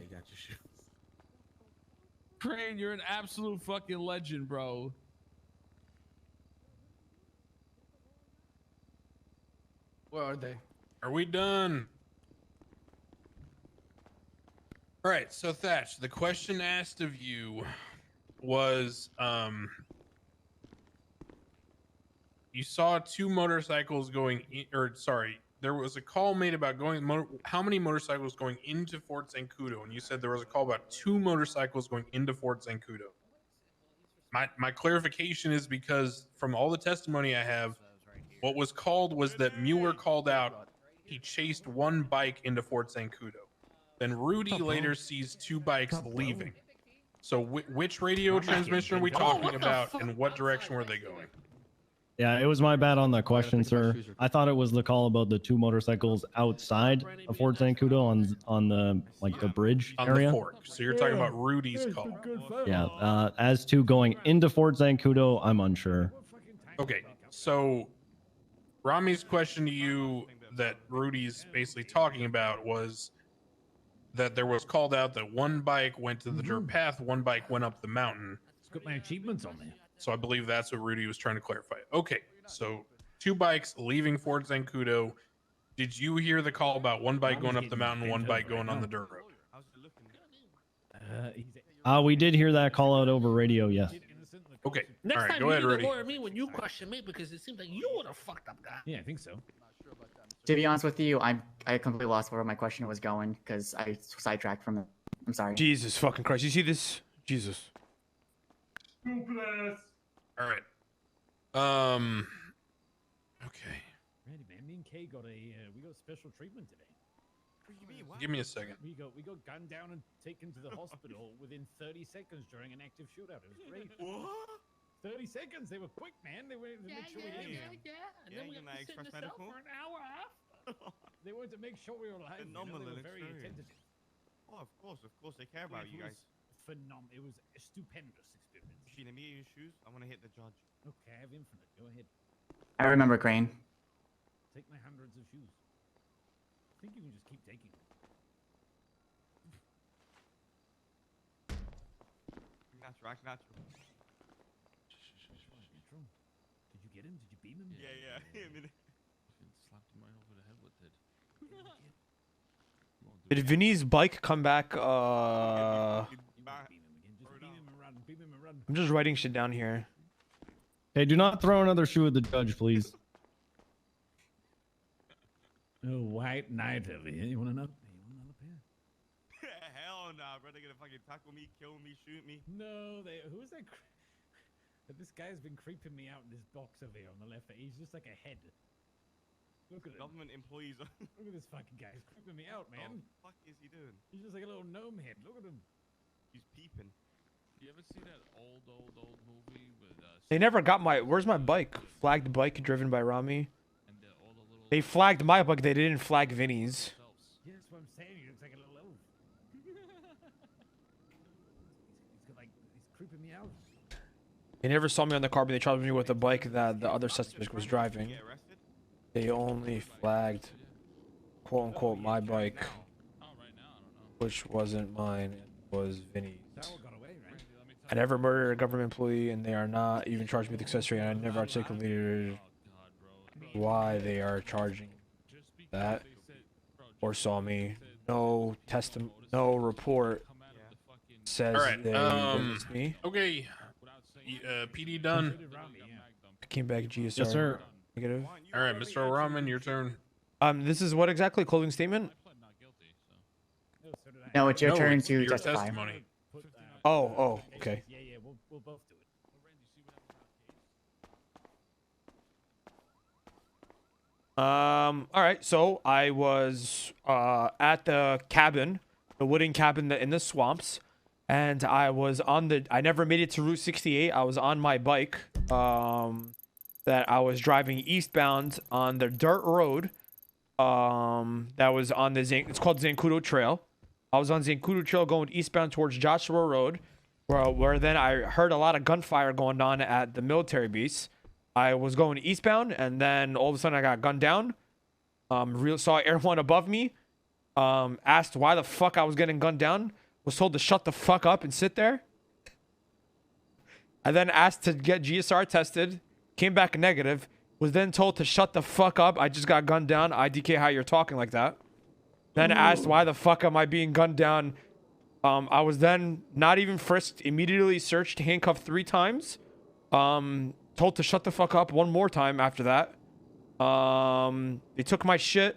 Crane, you're an absolute fucking legend, bro. Where are they? Are we done? All right, so Thatch, the question asked of you was, you saw 2 motorcycles going in, or sorry, there was a call made about how many motorcycles going into Fort Zancudo, and you said there was a call about 2 motorcycles going into Fort Zancudo. My clarification is because from all the testimony I have, what was called was that Mueller called out, he chased 1 bike into Fort Zancudo. Then Rudy later sees 2 bikes leaving. So which radio transmission are we talking about, and what direction were they going? Yeah, it was my bad on the question, sir. I thought it was the call about the 2 motorcycles outside of Fort Zancudo on the like the bridge On area. the fork. So you're talking about Rudy's call. Yeah, as to going into Fort Zancudo, I'm unsure. Okay, so Rami's question to you that Rudy's basically talking about was that there was called out that 1 bike went to the dirt path, 1 bike went up the mountain. It's got my achievements on there. So I believe that's what Rudy was trying to clarify. Okay, so 2 bikes leaving Fort Zancudo. Did you hear the call about one bike going up the mountain, one bike going on the dirt road? We did hear that call out over radio. Yes. Okay. Next All right, time go you ahead, need to Rudy. lawyer me when you question me because it seems like you would have fucked up that. Yeah, I think so. To be honest with you, I completely lost where my question was going because I sidetracked from it. I'm sorry. Jesus fucking Christ. You see this? Jesus. All right. Okay. Randy, man, me and Kay got we got special treatment today. Give me a second. We got gunned down and taken to the hospital within 30 seconds during an active shootout. It was great. What? 30 seconds. They were quick, man. They were to make sure we didn't. And then we have to sit in the cell for an hour after. They wanted to make sure we were alive. Phenomenal They were very experience. attentive. Oh, of course, they care about you guys. Phenomenal. It was a stupendous experience. Machine, let me get your shoes. I want to hit the judge. Okay, I have infinite. Go ahead. I remember Crane. Take my hundreds of shoes. I think you can just keep taking them. Natural. Natural. Did you get him? Did you beam him? Yeah. I mean, Slapped him right over the head with it. Did Vinny's bike come back? Beam him again. Just beam him and run. Beam him and run. I'm just writing shit down here. Hey, do not throw another shoe at the judge, please. Oh, white knight over here. You want to know? You want to know up here? hell nah, bro. They're gonna fucking tackle me, kill me, shoot me. No, who's that? This guy's been creeping me out in this box over here on the left. He's just like a head. Look at him. Government employees. Look at this fucking guy. He's creeping me out, man. What the fuck is he doing? He's just like a little gnome head. Look at him. He's peeping. You ever see that old movie with They never got my. Where's my bike? Flagged bike driven by Rmaee. and all the little They flagged my bike. They didn't flag Vinny's. Yeah, that's what I'm saying. He looks like a little elf. He's creeping me out. They never saw me on the car, but they charged me with the bike that the other suspect was driving. Get arrested? They only flagged, quote unquote, my bike, Oh, right now, I don't know. which wasn't mine. It was Vinny's. That all got away, right? Let me tell I never murdered a government employee, and they are not even charged with accessory. And I never articulated Oh, God, bro. why they are charging Just because that they said, bro, or saw me. No testimony, no report come out of the fucking says All right, they witnessed me. Okay. without saying PD done. So did Rami, yeah. I came back GSR. Yes, sir. Negative. All right, Mr. O'Rahman, your turn. This is what exactly? Closing statement? I pled not guilty, so. No, so did I. No, it's your No, turn it's to your testify. testimony. Put, Oh, okay. Yeah, we'll both do it. All right. So I was at the cabin, the wooden cabin in the swamps, and I was on the. I never made it to Route 68. I was on my bike. That I was driving eastbound on the dirt road. That was on the it's called Zancudo Trail. I was on Zancudo Trail going eastbound towards Joshua Road, where then I heard a lot of gunfire going on at the military base. I was going eastbound, and then all of a sudden I got gunned down. Saw everyone above me. Asked why the fuck I was getting gunned down. Was told to shut the fuck up and sit there. I then asked to get GSR tested. Came back negative. Was then told to shut the fuck up. I just got gunned down. IDK, how you're talking like that. Then asked why the fuck am I being gunned down. I was then not even frisked. Immediately searched, handcuffed 3 times. Told to shut the fuck up one more time after that. They took my shit.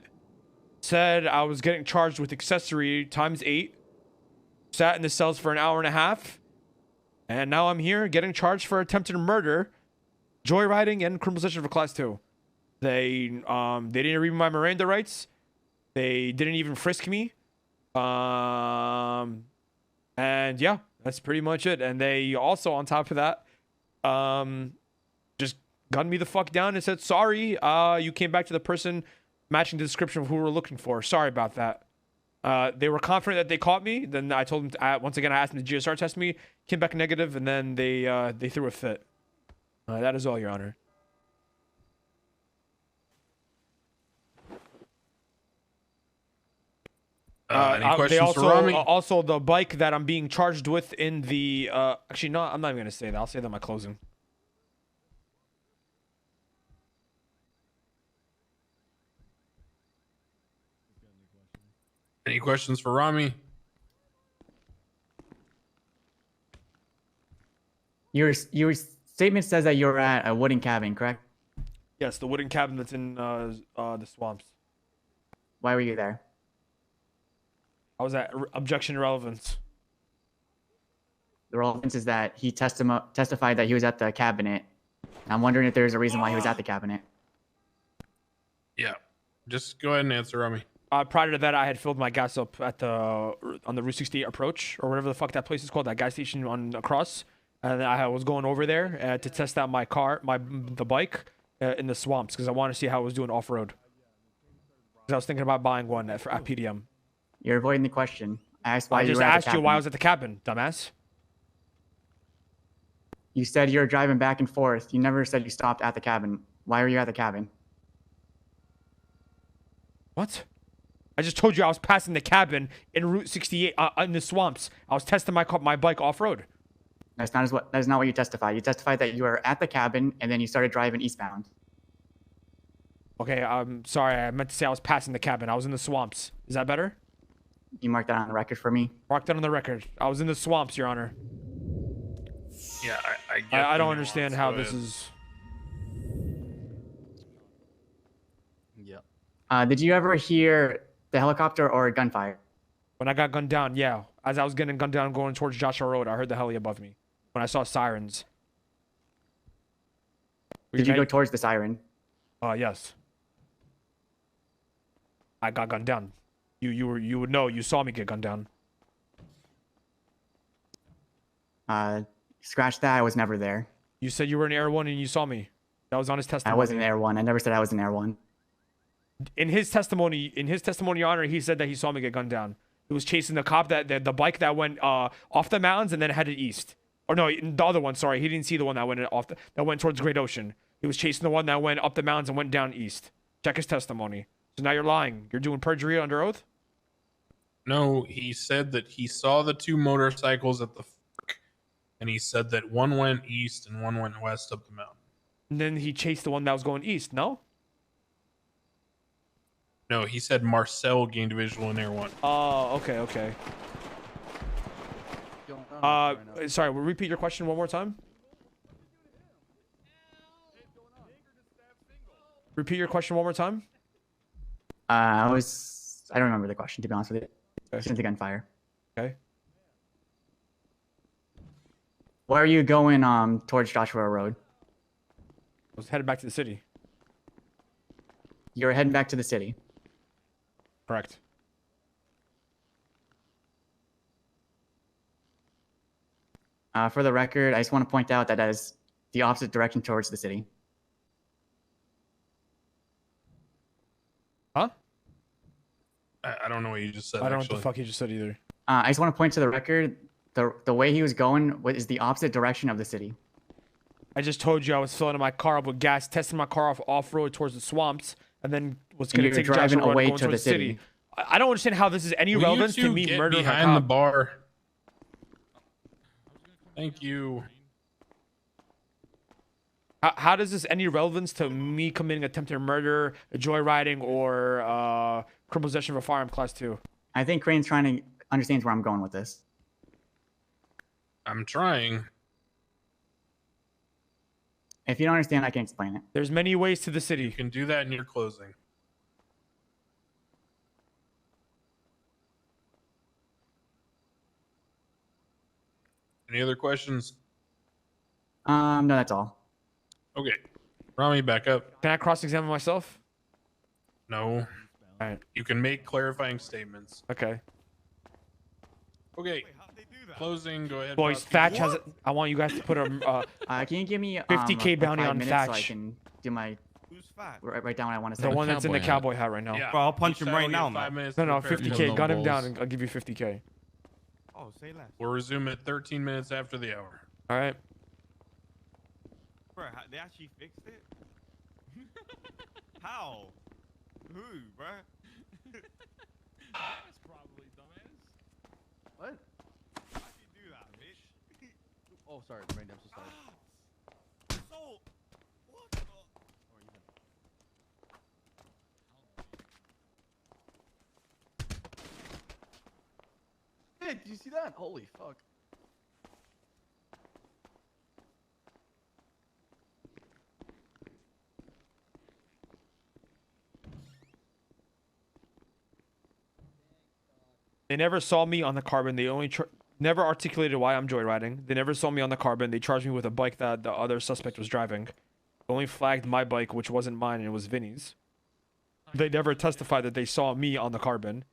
Said I was getting charged with accessory times 8. Sat in the cells for an hour and a half. And now I'm here getting charged for attempted murder, joyriding, and criminal possession for class 2. They didn't read my Miranda rights. They didn't even frisk me. And yeah, that's pretty much it. And they also, on top of that, just gunned me the fuck down and said, sorry, you came back to the person matching the description of who we were looking for. Sorry about that. They were confident that they caught me. Then I told them, once again, I asked them to GSR test me, came back negative, and then they threw a fit. That is all, Your Honor. Any questions they for Rami? also the bike that I'm being charged with in the actually no, I'm not even gonna say that. I'll say that in my closing. Any questions for Rmaee? Your statement says that you're at a wooden cabin, correct? Yes, the wooden cabin that's in the swamps. Why were you there? I was at objection irrelevance. The relevance is that he testified that he was at the cabinet. I'm wondering if there's a reason why he was at the cabinet. Yeah. Just go ahead and answer, Rmaee. Prior to that, I had filled my gas up at on the Route 68 approach, or whatever the fuck that place is called, that gas station on across. And I was going over there to test out my car, the bike, in the swamps, because I wanted to see how it was doing off road. Because I was thinking about buying one at PDM. You're avoiding the question. I asked why I you just were at the asked you cabin. why I was at the cabin, dumbass. You said you were driving back and forth. You never said you stopped at the cabin. Why were you at the cabin? What? I just told you I was passing the cabin in Route 68 in the swamps. I was testing my bike off road. That's not what you testified. You testified that you were at the cabin and then you started driving eastbound. Okay, I'm sorry. I meant to say I was passing the cabin. I was in the swamps. Is that better? You marked that on the record for me. Mark that on the record. I was in the swamps, Your Honor. Yeah, I get I the don't nuance. understand Go how ahead. this is. Yeah. Did you ever hear the helicopter or gunfire? When I got gunned down, yeah. As I was getting gunned down going towards Joshua Road, I heard the heli above me. When I saw sirens. Did you go towards the siren? Yes. I got gunned down. You would know. You saw me get gunned down. Scratch that. I was never there. You said you were in Air 1 and you saw me. That was on his I testimony. wasn't in Air 1. I never said I was in Air 1. In his testimony, Your Honor, he said that he saw me get gunned down. He was chasing the cop the bike that went off the mountains and then headed east. Or no, the other one. Sorry, he didn't see the one that went that went towards Great Ocean. He was chasing the one that went up the mountains and went down east. Check his testimony. So now you're lying. You're doing perjury under oath? No, he said that he saw the two motorcycles at the fork, and he said that one went east and one went west up the mountain. And then he chased the one that was going east, no? No, he said Marcel gained a visual in Air 1. Oh, okay. Sorry, will repeat your question one more time? Repeat your question one more time? I don't remember the question, to be honest with you. Okay. Since the gunfire. Okay. Where are you going towards Joshua Road? I was headed back to the city. You're heading back to the city. Correct. For the record, I just want to point out that is the opposite direction towards the city. Huh? I don't know what you just said. I don't know actually. what the fuck you just said either. I just want to point to the record, the way he was going is the opposite direction of the city. I just told you I was filling my car up with gas, testing my car off road towards the swamps, and then was going to You're take driving Joshua Road away going to towards the the city. I don't understand how this is any Will you relevance to two me get murdering a behind the cop. bar? Thank you. How does this any relevance to me committing attempted murder, joyriding, or criminal possession of a firearm class 2? I think Crane's trying to understand where I'm going with this. I'm trying. If you don't understand, I can explain it. There's many ways to the You city. can do that in your closing. Any other questions? No, that's all. Okay. Rmaee, back up. Can I cross-examine myself? No. Alright. You can make clarifying statements. Okay. Okay. Closing. Go ahead. Boys, prosecutor. Thatch has. I want you guys to put a Can you give me 50K bounty 5 on minutes so I Thatch. can do my Who's fat? write down what I want to The say. one that's in the cowboy cowboy hat right now. Yeah. Bro, I'll punch Each him side right will now, get 5 man. minutes No, to no, prepare. 50K. no Gun him down balls. and I'll give you 50K. Oh, say less. We'll resume at 13 minutes after the hour. Alright. Bro, they actually fixed it? How? Who, bro? That's probably dumbass. What? How'd you do that, bitch? Oh, sorry, Randy, I'm so sorry. So, what the? shit! Did you see that? Holy fuck! They never saw me on the carbon. They only never articulated why I'm joyriding. They never saw me on the carbon. They charged me with a bike that the other suspect was driving. They only flagged my bike, which wasn't mine, and it was Vinny's. They never testified that they saw me on the carbon.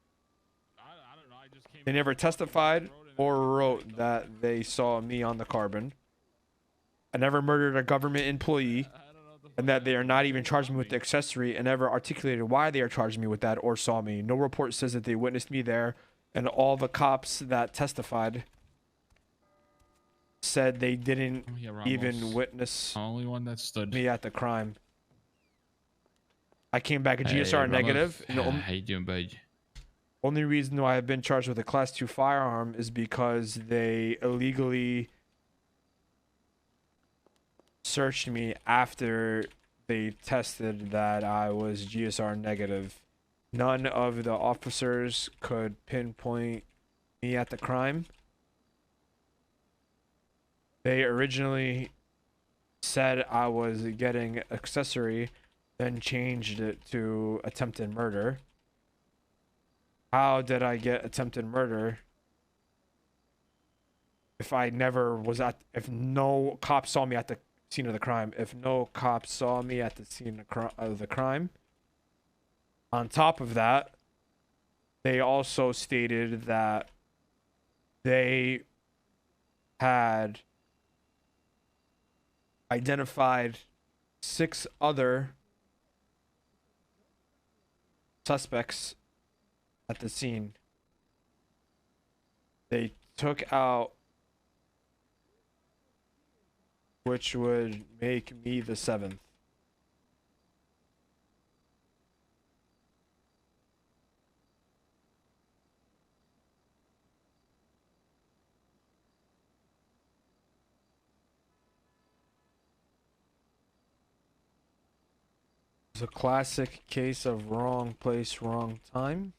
I don't know. I just came. They never testified or wrote that they saw me on the carbon. I never murdered a government employee, and that they are not even charging me with the accessory, and never articulated why they are charging me with that or saw me. No report says that they witnessed me there, and all the cops that testified said they didn't even witness The only one that stood. me at the crime. I came back a GSR negative. And How you doing, bud? only reason why I've been charged with a Class 2 firearm is because they illegally searched me after they tested that I was GSR negative. None of the officers could pinpoint me at the crime. They originally said I was getting accessory, then changed it to attempted murder. How did I get attempted murder if I never was if no cops saw me at the scene of the crime? If no cops saw me at the scene of the crime. On top of that, they also stated that they had identified 6 other suspects at the scene. They took out, which would make me the 7th. It's a classic case of wrong place, wrong time.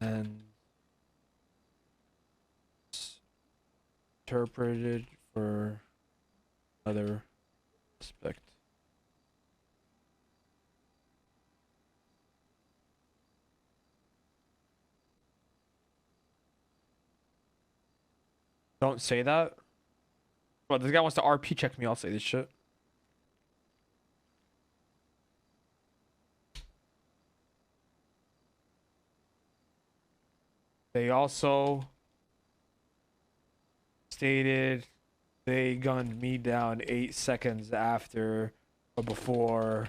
And it's interpreted for other aspect. Don't say that. Bro, this guy wants to RP check me. I'll say this shit. They also stated they gunned me down 8 seconds after or before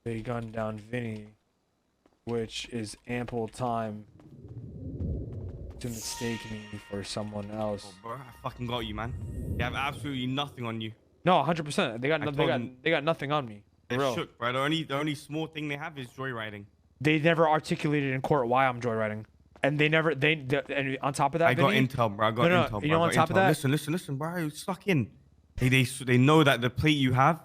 they gunned down Vinny, which is ample time to mistake me for someone else. Oh, bro, I fucking got you, man. You have absolutely nothing on you. No, 100%. They got they got nothing on me. For They're real. shook, bro. The only small thing they have is joyriding. They never articulated in court why I'm joyriding. And they never, and on top of that, I got Vinny, intel, bro. I got intel, bro. You know, on top of that, listen, bro. You're stuck in. They know that the plate you have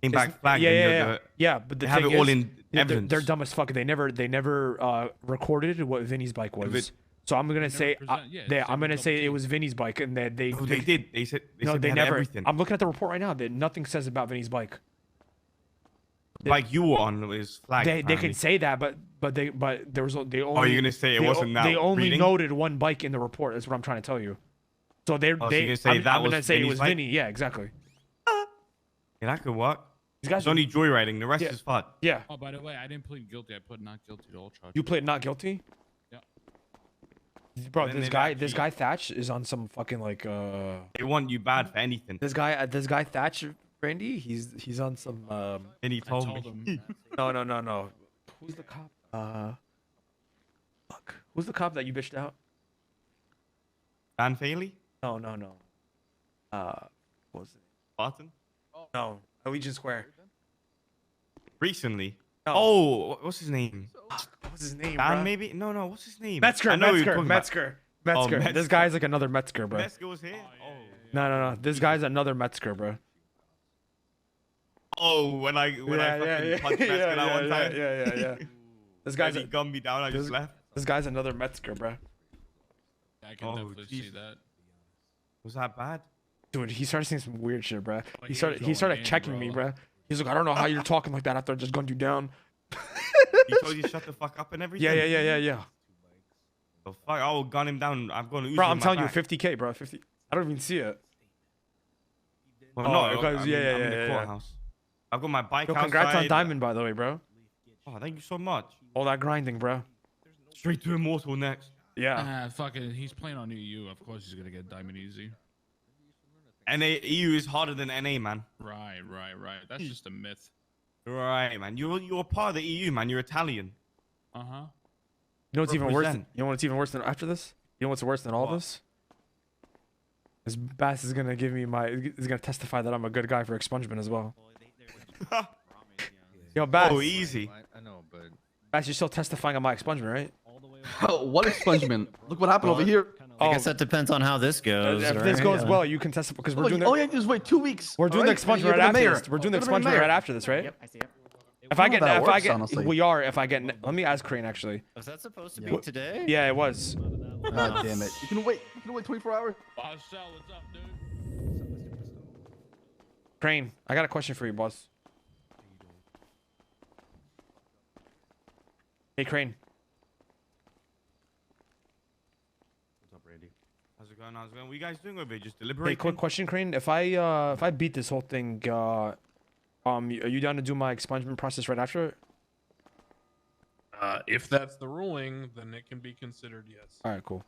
came back flagged. Yeah, but the they have thing it all is, in evidence. they're dumb as fuck. They never recorded what Vinny's bike was. So I'm gonna say, I'm gonna say it was Vinny's bike, and that they. No, they did. They said they had never. everything. I'm looking at the report right now. That nothing says about Vinny's bike. The bike you were on is flagged. They can say that, but there was they only. Oh, you're gonna say it wasn't that? They only reading? noted one bike in the report. That's what I'm trying to tell you. So so you're gonna say I'm gonna say it Vinny's was bike? Vinny. Yeah, exactly. Yeah, that could work. These guys It's only joyriding. The rest is fucked. Yeah. Oh, by the way, I didn't plead guilty. I put not guilty to all charges. You played not guilty? Yeah. Bro, Then this they'd guy actually- Thatch is on some fucking like They want you bad for anything. this guy Thatch, Randy, he's on some And he told told me. him. no. Who's the cop? Fuck. Who's the cop that you bitched out? Dan Faley? No. What was it? Barton? No. Allegiant Square. Recently? No. Oh, what's his name? What's his name, Dan bro? maybe? No, what's his name? Metzger. I know who you're talking about. Metzger. Oh, This Metzger. guy's like another Metzger, bro. Metzger was here? No. This guy's another Metzger, bro. Oh, when I fucking punched Metzger that one time. Yeah. This guy's He gunned me down. I just left. This guy's another Metzger, bro. I can Oh, definitely see Jesus. that. Was that bad? Dude, he started saying some weird shit, bro. Like, He he started was he started going in, checking me, bro. bro. He's like, I don't know how you're talking like that after I just gunned you down. He told you to shut the fuck up and everything. Yeah. The fuck, I will gun him down. I'm going to. Bro, I'm telling you, 50K, bro. 50. I don't even see it. Well, Oh, no, because- I'm yeah, in yeah, the yeah. courthouse. I've got my bike Yo, congrats on outside. Diamond, by the way, bro. Oh, thank you so much. All that grinding, bro. Straight to Immortal next. Yeah. Fucking, he's playing on EU. Of course, he's gonna get Diamond easy. NA EU is harder than NA, man. Right. That's just a myth. Right, man. You're part of the EU, man. You're Italian. Uh huh. You know what's even worse? Represent. You know what's even worse than after this? You know what's worse than all What? this? Is Bass is gonna give me is gonna testify that I'm a good guy for expungement as well. Yo, Bass. Oh, easy. I know, but Bass, you're still testifying on my expungement, right? what expungement? Look what happened over here. I guess that depends on how this goes. If this goes well, you can testify because we're Look, doing. all you have to do is wait 2 weeks. We're doing the alright? expungement You're right the after mayor. this. We're doing the You're the expungement mayor. right after this, right? Yep, I see it. If I don't know get, how if that I works, get, honestly. we are. If I get, let me ask Crane actually. Was that supposed to be today? Yeah, it was. God damn it. You can wait 24 hours. Boss Cell, what's up, dude? Crane, I got a question for you, boss. Hey, Crane. What's up, Randy? How's it going? How's it going? What you guys doing over here? Just deliberating? Hey, quick question, Crane. If I beat this whole thing, are you down to do my expungement process right after? If that's the ruling, then it can be considered yes. All right, cool.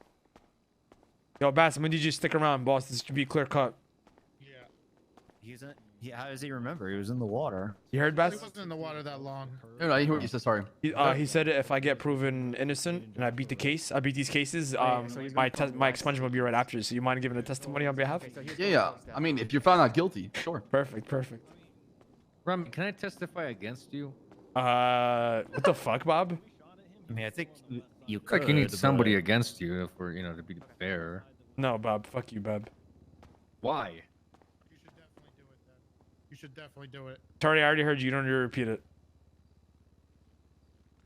Yo, Bass, when did you stick around, boss? This should be clear cut. How does he remember? He was in the water. You heard, He Bass? wasn't in the water that long. No, I heard what you said. Sorry. He said if I get proven innocent and I beat these cases, my expungement will be right after. So you mind giving a testimony on behalf? Yeah. I mean, if you're found not guilty, sure. Perfect. Rmaee, can I testify against you? What the fuck, Bob? I mean, I think you could. Like you need somebody but- against you if we're, to be fair. No, Bob. Fuck you, Bob. Why? You should definitely do it. Tardy, I already heard you. You don't need to repeat it.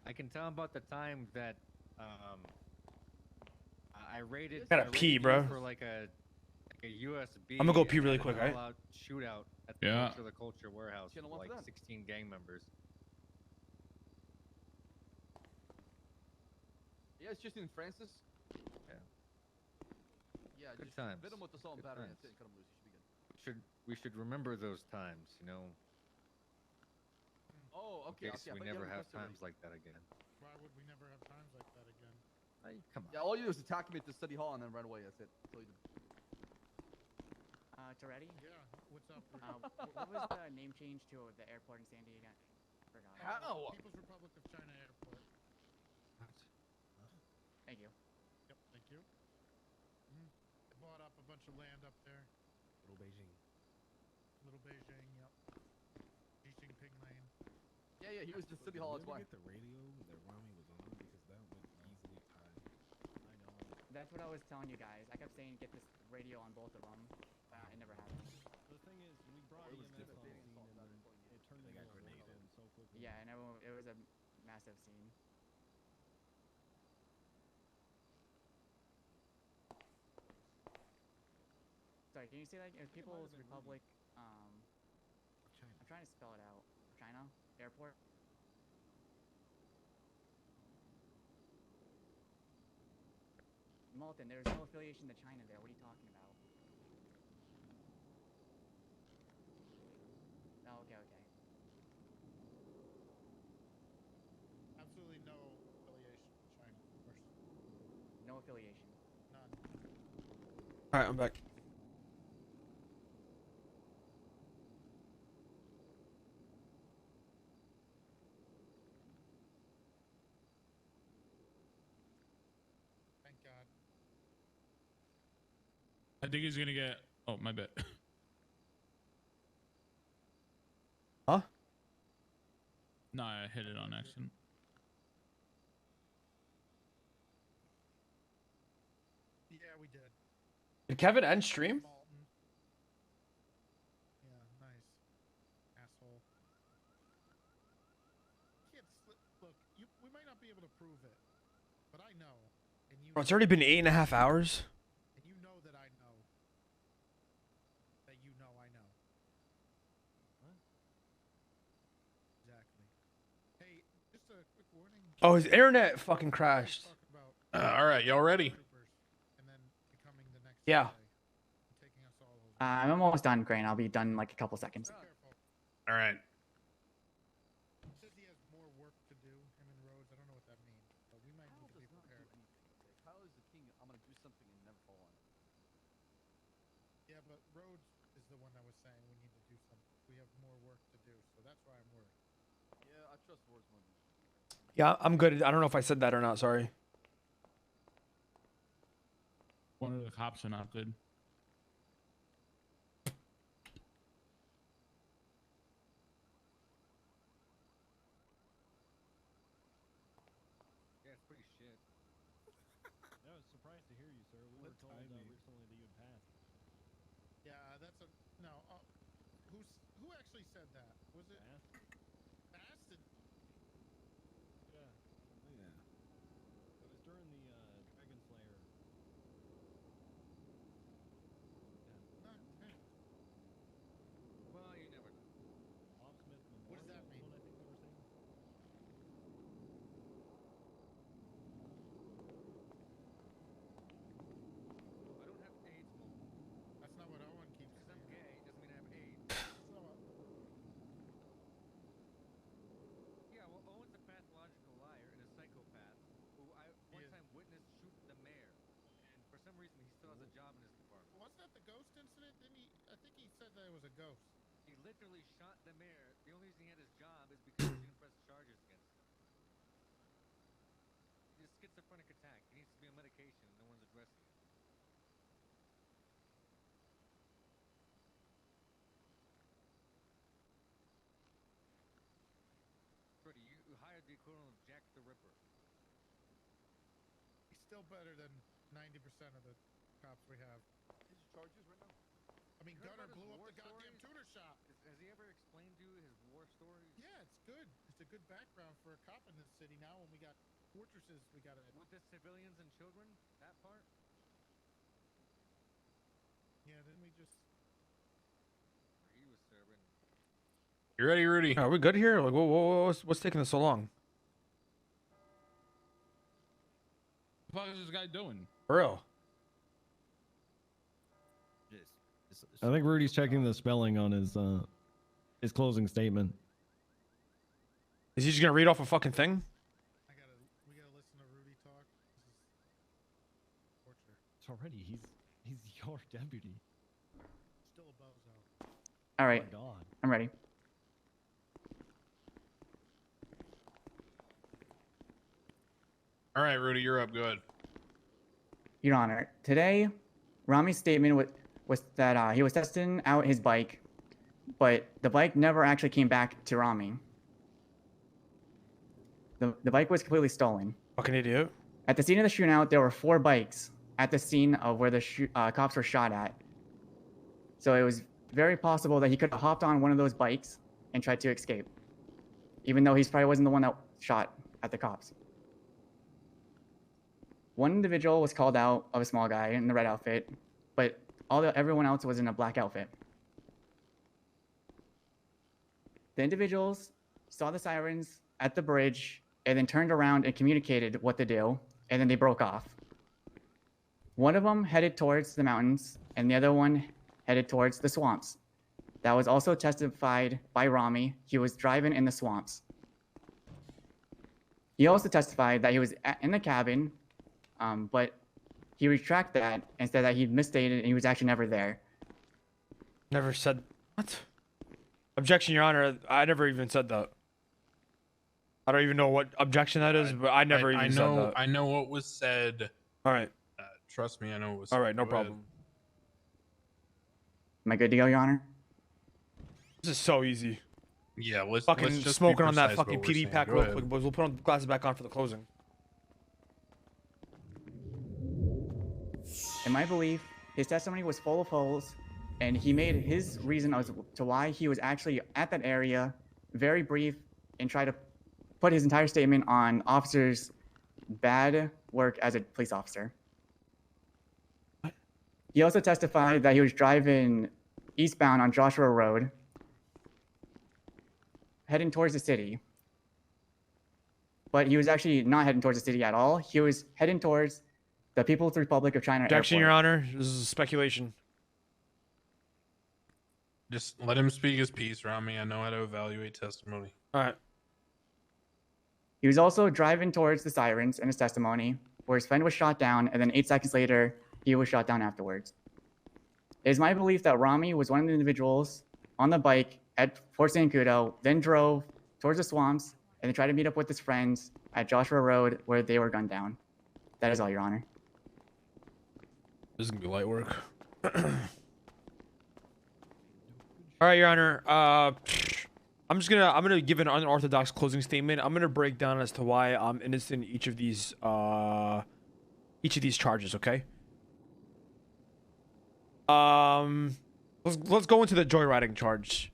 I can tell about the time that I raided. Gotta I raided pee, you bro. For like a USB. I'm gonna go pee and really had quick, an alright? all-out shootout at the Yeah. Culture the Culture warehouse with like 16 gang members. Yeah, it's just in Francis. Yeah. Yeah, Good just times. hit him with the salt and Good battery and times. that's it. Cut him loose. You should be good. We should remember those times, Oh, in okay. case okay, we but you never haven't have requested times like that again. Why would we never have times like that again? Come on. Yeah, all you do is attack me at the study hall and then run away. That's it. That's all you do. Toretti? Yeah. What's up? What was the name change to the airport in Sandy again? Forgot. How? People's Republic of China Airport. Thank you. Yep. Thank you. I bought up a bunch of land up there. Little Beijing. Little Beijing. Yep. Xi Jinping Lane. Yeah, he was the city hall. That's why. Get the radio that Rmaee was on because that would easily tie. I know. That's what I was telling you guys. I kept saying get this radio on both of them. It never happened. The thing is, we brought It was EMS on devastating. scene and it turned They got into a grenaded. storm so quickly. Yeah, and it was a massive scene. Sorry, can you say like People's Republic? I'm trying to spell it out. China Airport. Malton, there's no affiliation to China there. What are you talking about? Oh, okay. Absolutely no affiliation with China. First. No affiliation. None. All right, I'm back. Thank God. I think he's gonna get. Oh, my bad. Huh? No, I hit it on accident. Yeah, we did. Did Kevin end stream? Malton. Yeah, nice. Asshole. Look, we might not be able to prove it, but I Bro, it's already been 8.5 hours. And you know that I know. That you know I know. Exactly. Hey, just a quick warning. Oh, his internet fucking crashed. All right, y'all ready? Yeah. I'm almost done, Crane. I'll be done in like a couple seconds. All right. Says he has more work to do, him and Rhodes. I don't know what that means, but we might need to be prepared. Kyle is the king. I'm gonna do something and never fall on it. Yeah, but Rhodes is the one that was saying we need to do something. We have more work to do, so that's why I'm worried. Yeah, I trust words more than you. Yeah, I'm good. I don't know if I said that or not. Sorry. One of the cops are not good. Yeah, it's pretty shit. I was surprised to hear you, sir. We were told recently that you had passed. Yeah, that's a no. Who actually said that? Was it Basted? Yeah. Yeah. It was during the Dragon Slayer. Not him. Well, you never know. Bob Smith Memorial. What does that mean? What I think they were saying. I don't have AIDS, Mo. That's not what Owen keeps Because I'm saying. gay doesn't mean I have AIDS. That's not what- Yeah, well, Owen's a pathological liar and a psychopath who I one time witnessed shoot the mayor. And for some reason, he still has a job in his department. Wasn't that the ghost incident? Didn't he? I think he said that it was a ghost. He literally shot the mayor. The only reason he had his job is because he didn't press charges against him. He's a schizophrenic attack. He needs to be on medication and no one's addressing it. Freddie, you hired the equivalent of Jack the Ripper. He's still better than 90% of the cops we have. His charges right now. I mean, You heard Gunner about his blew up war the goddamn stories? tutor shop. Has he ever explained to you his war stories? Yeah, it's good. It's a good background for a cop in this city now when we got fortresses we gotta... With the civilians and children? That part? Yeah, didn't we just... He was serving. You ready, Rudy? Are we good here? Like, what's taking this so long? What the fuck is this guy doing? For real. I think Rudy's checking the spelling on his closing statement. Is he just gonna read off a fucking thing? We gotta listen to Rudy talk. This is torture. It's already he's your deputy. Still a bozo. All right. Oh my God. I'm ready. All right, Rudy, you're up. Good. Your Honor, today, Rmaee's statement was that he was testing out his bike, but the bike never actually came back to Rmaee. The bike was completely stolen. Fucking idiot. At the scene of the shootout, there were 4 bikes at the scene of where the cops were shot at. So it was very possible that he could have hopped on one of those bikes and tried to escape, even though he probably wasn't the one that shot at the cops. One individual was called out of a small guy in the red outfit, but everyone else was in a black outfit. The individuals saw the sirens at the bridge and then turned around and communicated what to do, and then they broke off. One of them headed towards the mountains, and the other one headed towards the swamps. That was also testified by Rmaee. He was driving in the swamps. He also testified that he was in the cabin, but he retracted that and said that he misstated and he was actually never there. Never said what? Objection, Your Honor. I never even said that. I don't even know what objection that is, but I never even said that. I know what was said. All right. Trust me, I know what was said. All right, no Go ahead. problem. Am I good to go, Your Honor? This is so easy. Yeah, let's fucking just be smoking on that precise fucking what we're PD saying. pack Go real ahead. quick, boys. We'll put on the glasses back on for the closing. In my belief, his testimony was full of holes, and he made his reason as to why he was actually at that area very brief and tried to put his entire statement on officers bad work as a police officer. He also testified that he was driving eastbound on Joshua Road, heading towards the city. But he was actually not heading towards the city at all. He was heading towards the People's Republic of China Objection, airport. Your Honor. This is speculation. Just let him speak his piece, Rmaee. I know how to evaluate testimony. All right. He was also driving towards the sirens in his testimony, where his friend was shot down, and then 8 seconds later, he was shot down afterwards. It is my belief that Rmaee was one of the individuals on the bike at Fort Zancudo, then drove towards the swamps, and then tried to meet up with his friends at Joshua Road, where they were gunned down. That is all, Your Honor. This is gonna be light work. All right, Your Honor. I'm gonna give an unorthodox closing statement. I'm gonna break down as to why I'm innocent in each of these charges. Okay. Let's go into the joyriding charge.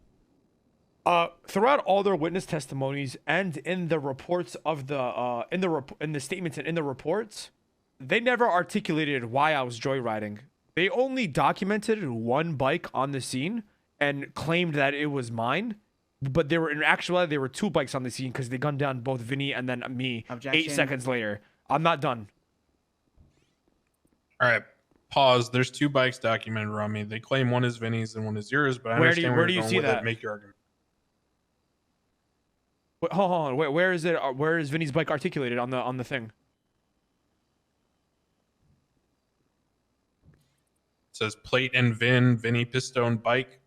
Throughout all their witness testimonies and in the reports of the in the statements and in the reports, they never articulated why I was joyriding. They only documented one bike on the scene and claimed that it was mine, but there were in actuality there were two bikes on the scene because they gunned down both Vinny and then me. Objection. 8 seconds later. I'm not done. All right. Pause. There's two bikes documented, Rmaee. They claim one is Vinny's and one is yours, but I understand where do you're you going see with it. that? Make your argument. Wait, hold on. Where is it? Where is Vinny's bike articulated on the thing? It says plate and Vinny Pistone bike.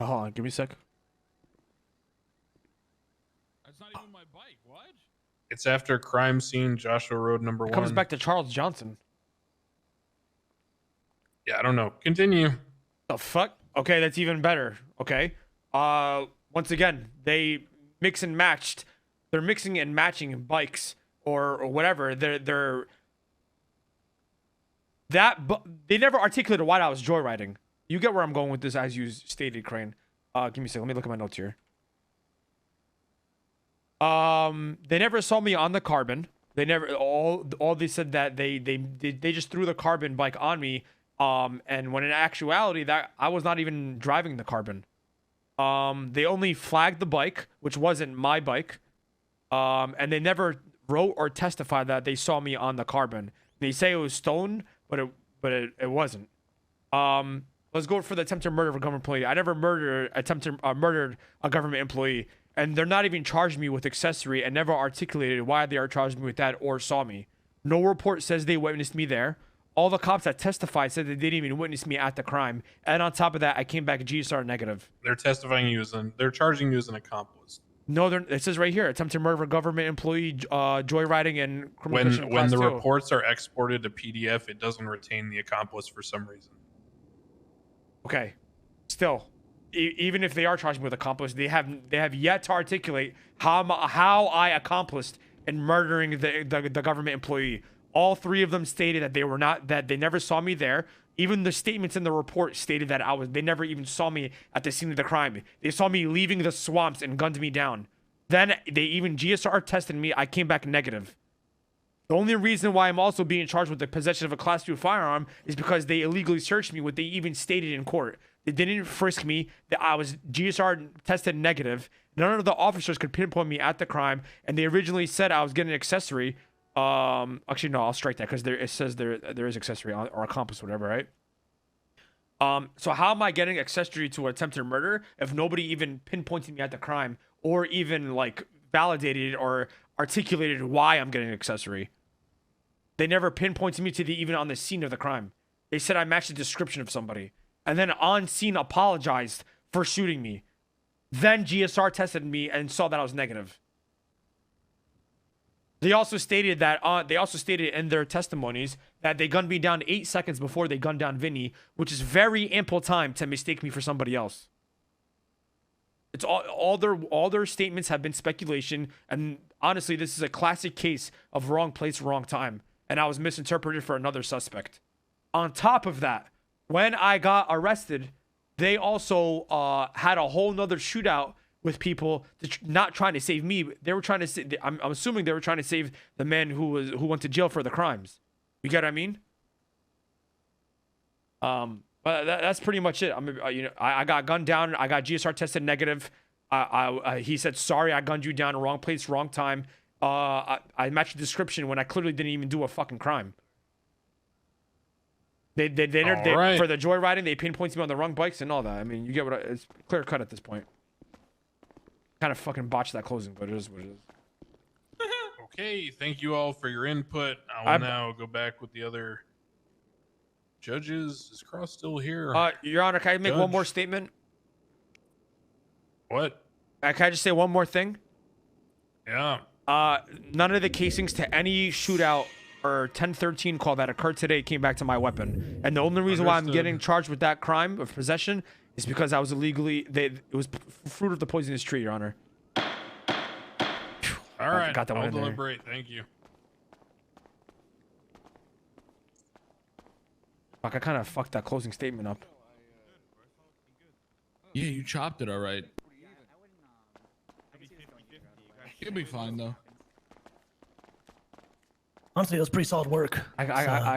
Hold on, give me a sec. That's not even my bike. What? It's after crime scene, Joshua Road number It one. comes back to Charles Johnson. Yeah, I don't know. Continue. The fuck? Okay, that's even better. Okay. Once again, they mix and matched. They're mixing and matching bikes or whatever. They never articulated why I was joyriding. You get where I'm going with this, as you stated, Crane. Give me a second. Let me look at my notes here. They never saw me on the carbon. They never. All they said that they just threw the carbon bike on me. And when in actuality that I was not even driving the carbon. They only flagged the bike, which wasn't my bike. And they never wrote or testified that they saw me on the carbon. They say it was stolen, but it wasn't. Let's go for the attempted murder of a government employee. I never murdered a government employee, and they're not even charged me with accessory and never articulated why they are charging me with that or saw me. No report says they witnessed me there. All the cops that testified said they didn't even witness me at the crime. And on top of that, I came back GSR negative. They're testifying they're charging you as an accomplice. No, it says right here, attempted murder of a government employee, joyriding and criminal When the class 2. reports are exported to PDF, it doesn't retain the accomplice for some reason. Okay, still, even if they are charging me with accomplice, they have yet to articulate how I accomplished in murdering the government employee. All three of them stated that they never saw me there. Even the statements in the report stated that they never even saw me at the scene of the crime. They saw me leaving the swamps and gunned me down. Then they even GSR tested me. I came back negative. The only reason why I'm also being charged with the possession of a Class 2 firearm is because they illegally searched me, what they even stated in court. They didn't frisk me, that I was GSR tested negative. None of the officers could pinpoint me at the crime, and they originally said I was getting an accessory. Actually, no, I'll strike that because it says there is accessory or accomplice, whatever, right? So how am I getting accessory to attempted murder if nobody even pinpointed me at the crime or even like validated or articulated why I'm getting accessory? They never pinpointed me to even on the scene of the crime. They said I matched the description of somebody, and then on scene apologized for shooting me. Then GSR tested me and saw that I was negative. They also stated in their testimonies that they gunned me down 8 seconds before they gunned down Vinny, which is very ample time to mistake me for somebody else. It's all their statements have been speculation, and honestly, this is a classic case of wrong place, wrong time, and I was misinterpreted for another suspect. On top of that, when I got arrested, they also had a whole nother shootout with people not trying to save me. They were trying to. I'm assuming they were trying to save the man who went to jail for the crimes. You get what I mean? But that's pretty much it. I got gunned down. I got GSR tested negative. He said sorry. I gunned you down, wrong place, wrong time. I matched the description when I clearly didn't even do a fucking crime. They for the joyriding, they pinpointed me on the wrong bikes and all that. I mean, you get what it's clear cut at this point. Kind of fucking botched that closing, but it is what it is. Okay, thank you all for your input. I will now go back with the other judges. Is Cross still here? Your Honor, can I make one more statement? What? Can I just say one more thing? Yeah. None of the casings to any shootout or 1013 call that occurred today came back to my weapon. And the only reason why I'm getting charged with that crime of possession is because I was illegally... It was fruit of the poisonous tree, Your Honor. All right, got that one I'll in there. deliberate. Thank you. Fuck, I kind of fucked that closing statement up. Yeah, you chopped it all right. You'll be fine though. Honestly, it was pretty solid work. I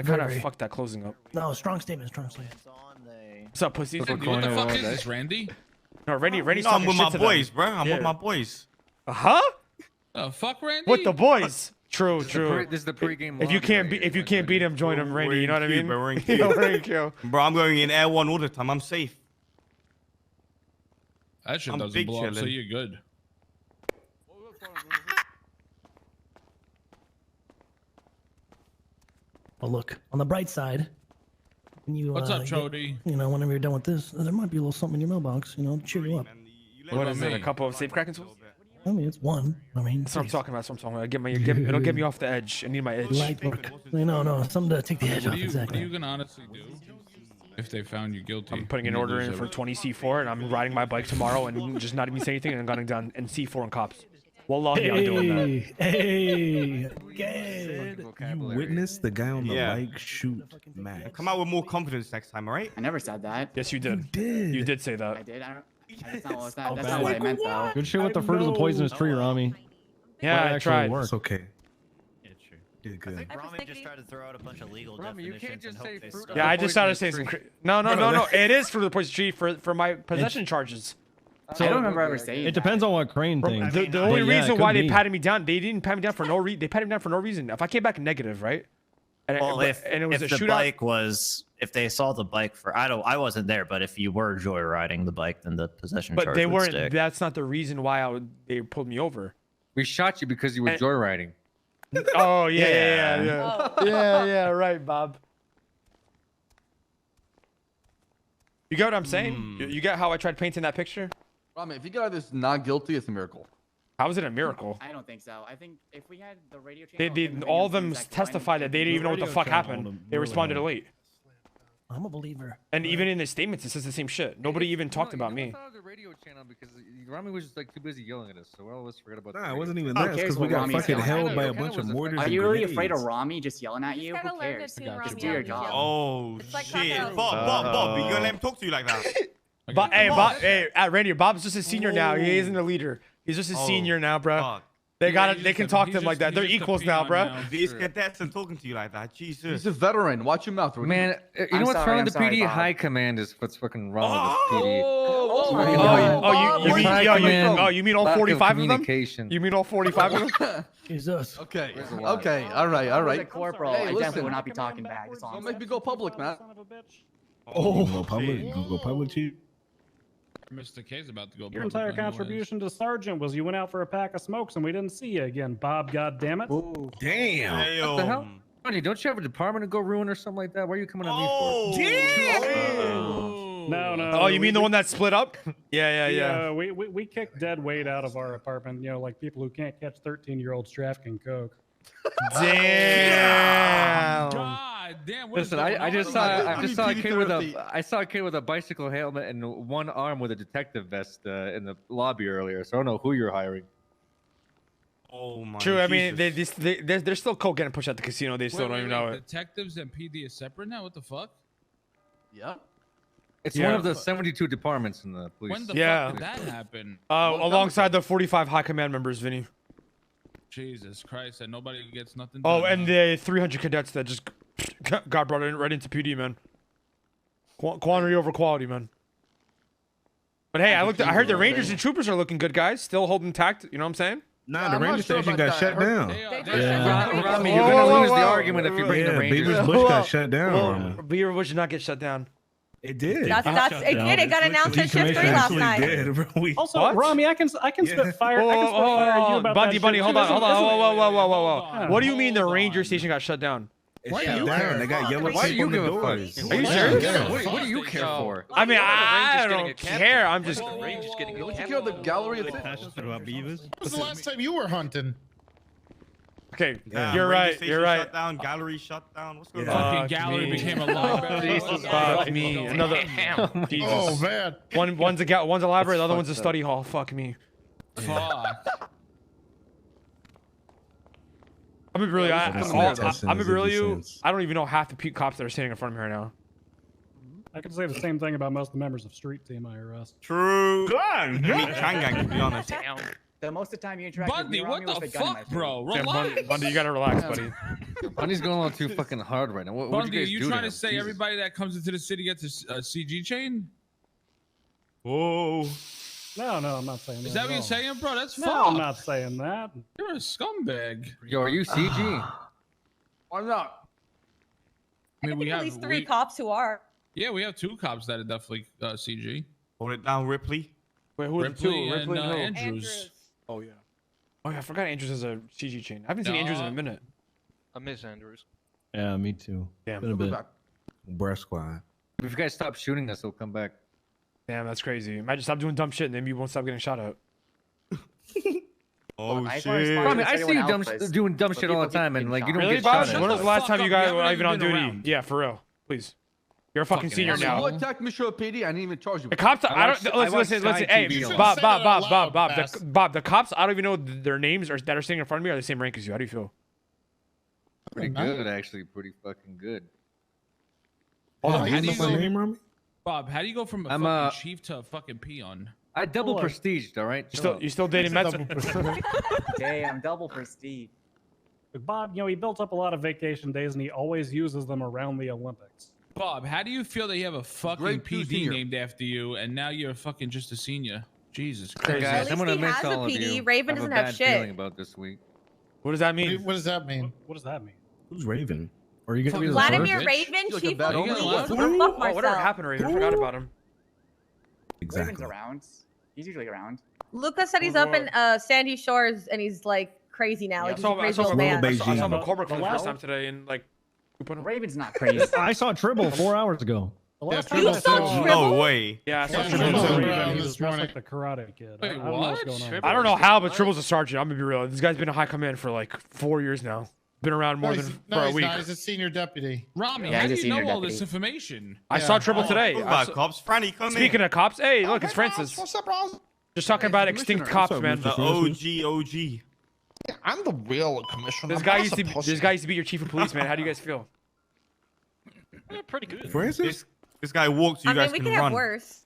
kind of fucked that closing up. No, strong statement, strong statement. What's up, pussies? Dude, what the fuck is this, Randy? No, Randy's No, I'm talking with shit my to boys, them. bro. I'm Yeah. with my boys. Huh? Fuck Randy. With the boys. True, true. This is the pregame. If you can't beat him, join him, Randy. You know what I mean? Bro, we're in Yeah, queue. we're in queue. Bro, I'm going in Air 1 all the time. I'm safe. That shit I'm doesn't big blow up, so chillin'. you're good. Well, look, on the bright side, when you, What's up, get- Chody? you know, whenever you're done with this, there might be a little something in your mailbox, you know, to cheer you up. What is it? A couple of safe cracking tools? I mean, it's one. I mean, That's what I'm talking about. That's what I'm talking about. It'll get me off the edge. I need my edge. light work. No, something to take the edge What off, are you exactly. gonna honestly do if they found you guilty? I'm putting an You order lose in for everything. 20 C4, and I'm riding my bike tomorrow and just not even saying anything and gunning down and C4 and cops. Wallahi, I'm doing that. Hey, good. You witnessed the guy on the Yeah. bike shoot Max. Come out with more confidence next time, all right? I never said that. Yes, you did. Did. You did say I that. did. That's not what, that's bad. not what I meant, though. Good shit with the fruit of the poisonous tree, Rami. Yeah, Might I actually tried. work. It's okay. Yeah, true. Did good. Rami just tried to throw out a bunch of legal Rami, you can't definitions and just hope say they fruit stuck. Yeah, I just started saying poisonous some. tree. No. It is for the poison tree for my possession charges. So, I don't remember ever saying It depends on what Crane thinks. The But only yeah, it reason could why they be. patted me down, they didn't pat me down for no reason. They patted me down for no reason. If I came back negative, right? And, Well, if and it was if a the shootout. bike was, if they saw the bike for, I wasn't there, but if you were joyriding the bike, then the possession But charge they would weren't. stick. That's not the reason why they pulled me over. We shot you because you were And- joyriding. Oh yeah. Right, Bob. You get what I'm saying? You get how I tried painting that picture? Rami, if you get out of this not guilty, it's a miracle. How was it a miracle? I don't think so. I think if we had the radio channel, They and the all of video them feeds, testified that they didn't even know what the radio fuck channel happened. would've They really responded helped. late. I'm a believer. And even in the statements, it says the same shit. Nobody even talked about me. I thought of the radio channel because Rami was just like too busy yelling at us, so all of us forgot about. Nah, the it radio wasn't even Who that. It's cares because we what got Rami's fucking yelling? held Kinda- by a kinda bunch of was mortars Are and you really afraid of grenades. Rami just yelling at you? gotta Who learn to cares? tune Just Rami do your out, job. yeah. Oh, It's like shit. crocodile. Bob, you gonna let him talk to you like that? But hey, Randy, Bob's just a senior now. He isn't a leader. He's just a Oh, senior now, bro. fuck. They got he's it. They just can a- talk he's to him like just- that. he's They're just a equals now, peon bro. now. These cadets and talking to you like that. Jesus. He's a veteran. Watch your mouth. Man, you I'm know what's sorry, wrong I'm with the sorry, PD? Bob. High command is what's fucking wrong with this PD. You mean all Lack of 45 of them? communication. You mean all 45 of them? Jesus. Okay. There's a lot. Okay. All right. If All I was right. a corporal, Hey, I definitely listen. would not be talking back. That's all I'm Don't make saying. me go public, man. Oh, go public. Go public, chief. Mr. K's about to go. Your public entire anyways. contribution to Sergeant was you went out for a pack of smokes and we didn't see you again, Bob. God damn it! Damn. What the hell? Honey, don't you have a department to go ruin or something like that? Why are you coming on me for? No. Oh, you mean the one that split up? Yeah. We kicked dead weight out of our apartment. You know, like people who can't catch 13-year-olds trafficking coke. Damn. God damn. What is Listen, going I on just over saw there? I just saw a kid with therapy. I saw a kid with a bicycle helmet and one arm with a detective vest in the lobby earlier. So I don't know who you're hiring. Oh my. True. I mean, Jesus. there's still coke getting pushed at the casino. They still don't even know it. Detectives and PD is separate now. What the fuck? Yeah. It's Yeah. one of the 72 departments in the police. When the Yeah. fuck did that happen? Alongside the 45 high command members, Vinny. Jesus Christ, and nobody gets nothing Oh, done, and the 300 cadets that just got brought in right into PD, man. Quantity over quality, man. But hey, I heard the Rangers and Troopers are looking good, guys. Still holding intact. You know what I'm saying? Nah, the Ranger station got shut down. Rami, you're gonna lose the argument if you bring the Rangers. Beaver's Bush got shut down. Well, Beaver Bush did not get shut down. It did. It did. It got announced at shift 3 last night. Also, What? Rami, I can spit fire. I can spit fire at you about Bundy, that Bundy, shit, hold too. on, hold on. Whoa. Yeah. What do you mean the Ranger station got shut down? Why are you down? They got yellow Why do tape you on the give a doors. fuck? Are you What serious? what do you care for? I mean, I don't care. I'm just. Rangers getting a kill the gallery. Passionate about beavers. When was the last time you were hunting? Okay, Yeah. you're Ranger right. station You're right. Shut down. Gallery shut down. What's going Yeah. on? Fucking gallery me. became a library. Fuck me. Another. Jesus. Oh man. One's a library, the other one's a study hall. Fuck me. Fuck. I'm gonna be really, That doesn't I'm gonna be really make you. sense. I don't even know half the cops that are standing in front of me right now. I can say the same thing about most of the members of Street Team I arrest. True. I mean, Kangang, to be honest. The most of the time you interact Bundy, with me, what Rami, was the with a gun in my fuck, face. bro? Yeah, Relax. Bundy, you gotta relax, buddy. Bundy's going on too fucking hard right now. What would Bundy, you guys you do trying to to him? say Jesus. everybody that comes into the city gets a CG chain? Whoa. No, I'm not saying that. Is that at what you're all. saying, bro? That's No, fucked. I'm not saying that. You're a scumbag. Yo, are you CG? I'm not. I mean, I think we at have least 3 cops who are. Yeah, we have 2 cops that are definitely CG. Hold it down, Ripley. Wait, who's Ripley two? and Ripley and who? Andrews. Oh yeah. Oh yeah, I forgot Andrews has a CG chain. I haven't seen Andrews in a minute. I miss Andrews. Yeah, me too. Damn. Been a bit. Breast squad. If you guys stop shooting us, he'll come back. Damn, that's crazy. Imagine stop doing dumb shit and then you won't stop getting shot at. Oh, I shit. I mean, I see you Everyone else doing dumb but shit all the people time, and like you don't Really, get Bob? shot at. When was the last time you guys were even on been duty? around. Yeah, for real. Please. You're a fucking senior asshole. now. You attacked Mission PD. I didn't even charge you. The cops, I watch- don't. I watch Listen. Sky Hey, TV a lot. Bob. Say that out loud, Bass. Bob. The cops, I don't even know their names that are standing in front of me are the same rank as you. How do you feel? Pretty good, actually. Pretty fucking good. Bob, Oh, how you do know you my go? name, Rami? Bob, how do you go from a I'm, fucking chief to a fucking peon? I double Hold on. prestiged, all right? You still dating Mets? Damn, double prestige. But Bob, he built up a lot of vacation days and he always uses them around the Olympics. Bob, how do you feel that you have a fucking Grade 2 PD senior. named after you, and now you're fucking just a senior? Jesus Hey, Christ. guys, At I'm least gonna he miss has a all of PD. you. Raven I have doesn't a have bad shit. feeling about this week. What does that mean? What does that mean? What does that mean? Who's Raven? Are you gonna be the Vladimir first? Raven, like a Chief bad of omen. Police. Fuck Go fuck Oh, whatever myself. happened to Raven? I forgot about him. Raven's Exactly. around. He's usually around. Luca said he's up in Sandy Shores and he's like crazy now. Like he's a crazy old man. I saw him Beijing. at Cobra for the The first last- time today, and like, Raven's not crazy. I saw Tribble 4 hours ago. The last Yeah, time You I saw saw Tribble? No way. yeah, I saw Yeah, Tribble Tribble too. around Raven, he this was dressed morning. like the Karate Kid. Wait, I don't know what's what? going on. I don't know how, but Tribble's a sergeant. I'm gonna be real. This guy's been in high command for like 4 years now. Been around more No, than he's, for no, a he's week. not. He's a senior deputy. Rami, Yeah, how he's do a you know senior all this deputy. information? I Yeah. saw Tribble today. Talk I about saw- cops. Franny, come Speaking in. of cops, hey, look, it's Francis. What's up, bro? Just talking about extinct Commissioner. cops, What's up, man. Mr. The OG. I'm the real commissioner. This guy used to be your chief of police, man. How do you guys feel? Pretty good. Francis? This guy walks, you I mean, guys we can could have run. worse.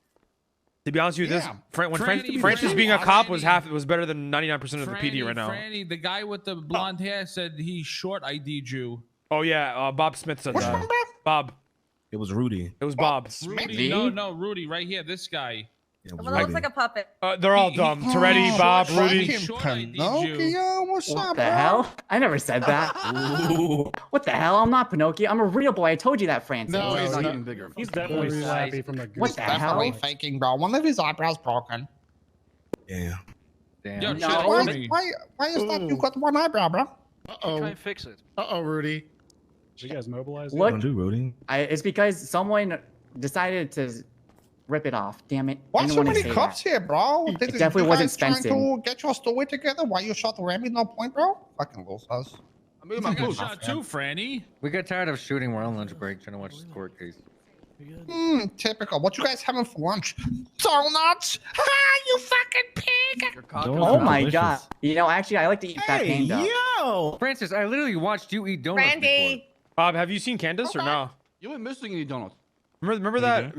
To be honest with you, Yeah. Francis being a cop was better than 99% of the PD right now. Franny, the guy with the blonde hair said he short ID'd you. Oh yeah, Bob Smith said What's that. wrong, bro? Bob, It was Rudy. it was Bob. Rudy, no, Rudy, right here, this guy. It The was one that looks Rudy. like a puppet. They're all dumb. Toretti, Bob, Rudy. Short ID'd you. Pinocchio, what's What up, the bro? hell? I never said that. Ooh. What the hell? I'm not Pinocchio. I'm a real boy. I told you that, Francis. No, he's He's not. even bigger. He's definitely slappy from the goose. What the hell? Definitely faking, bro. One of his eyebrows broken. Yeah. Damn. Yo, No. shut Why, up, Rami. why is that you got one eyebrow, bro? Try Uh-oh. and fix it. Uh-oh, Rudy. Did you guys mobilize? What? Don't do Rudy. It's because someone decided to rip it off. Damn it. Why I didn't so wanna many say cops that. here, bro? It Did definitely you wasn't guys trying Spencer. to get your story together? Why you shot Rami? No point, bro. Fucking losers. I made I my got move. shot too, Franny. We got tired of shooting. We're on lunch break trying to watch this court case. Typical. What you guys having for lunch? Donuts? Ha! You fucking pig! Your cock- Donuts Oh are my delicious. god. You know, actually, I like to eat fat panda. yo! Francis, I literally watched you eat donuts before. Randy. Bob, have you seen Candace or no? You ain't missing any donuts. Remember that?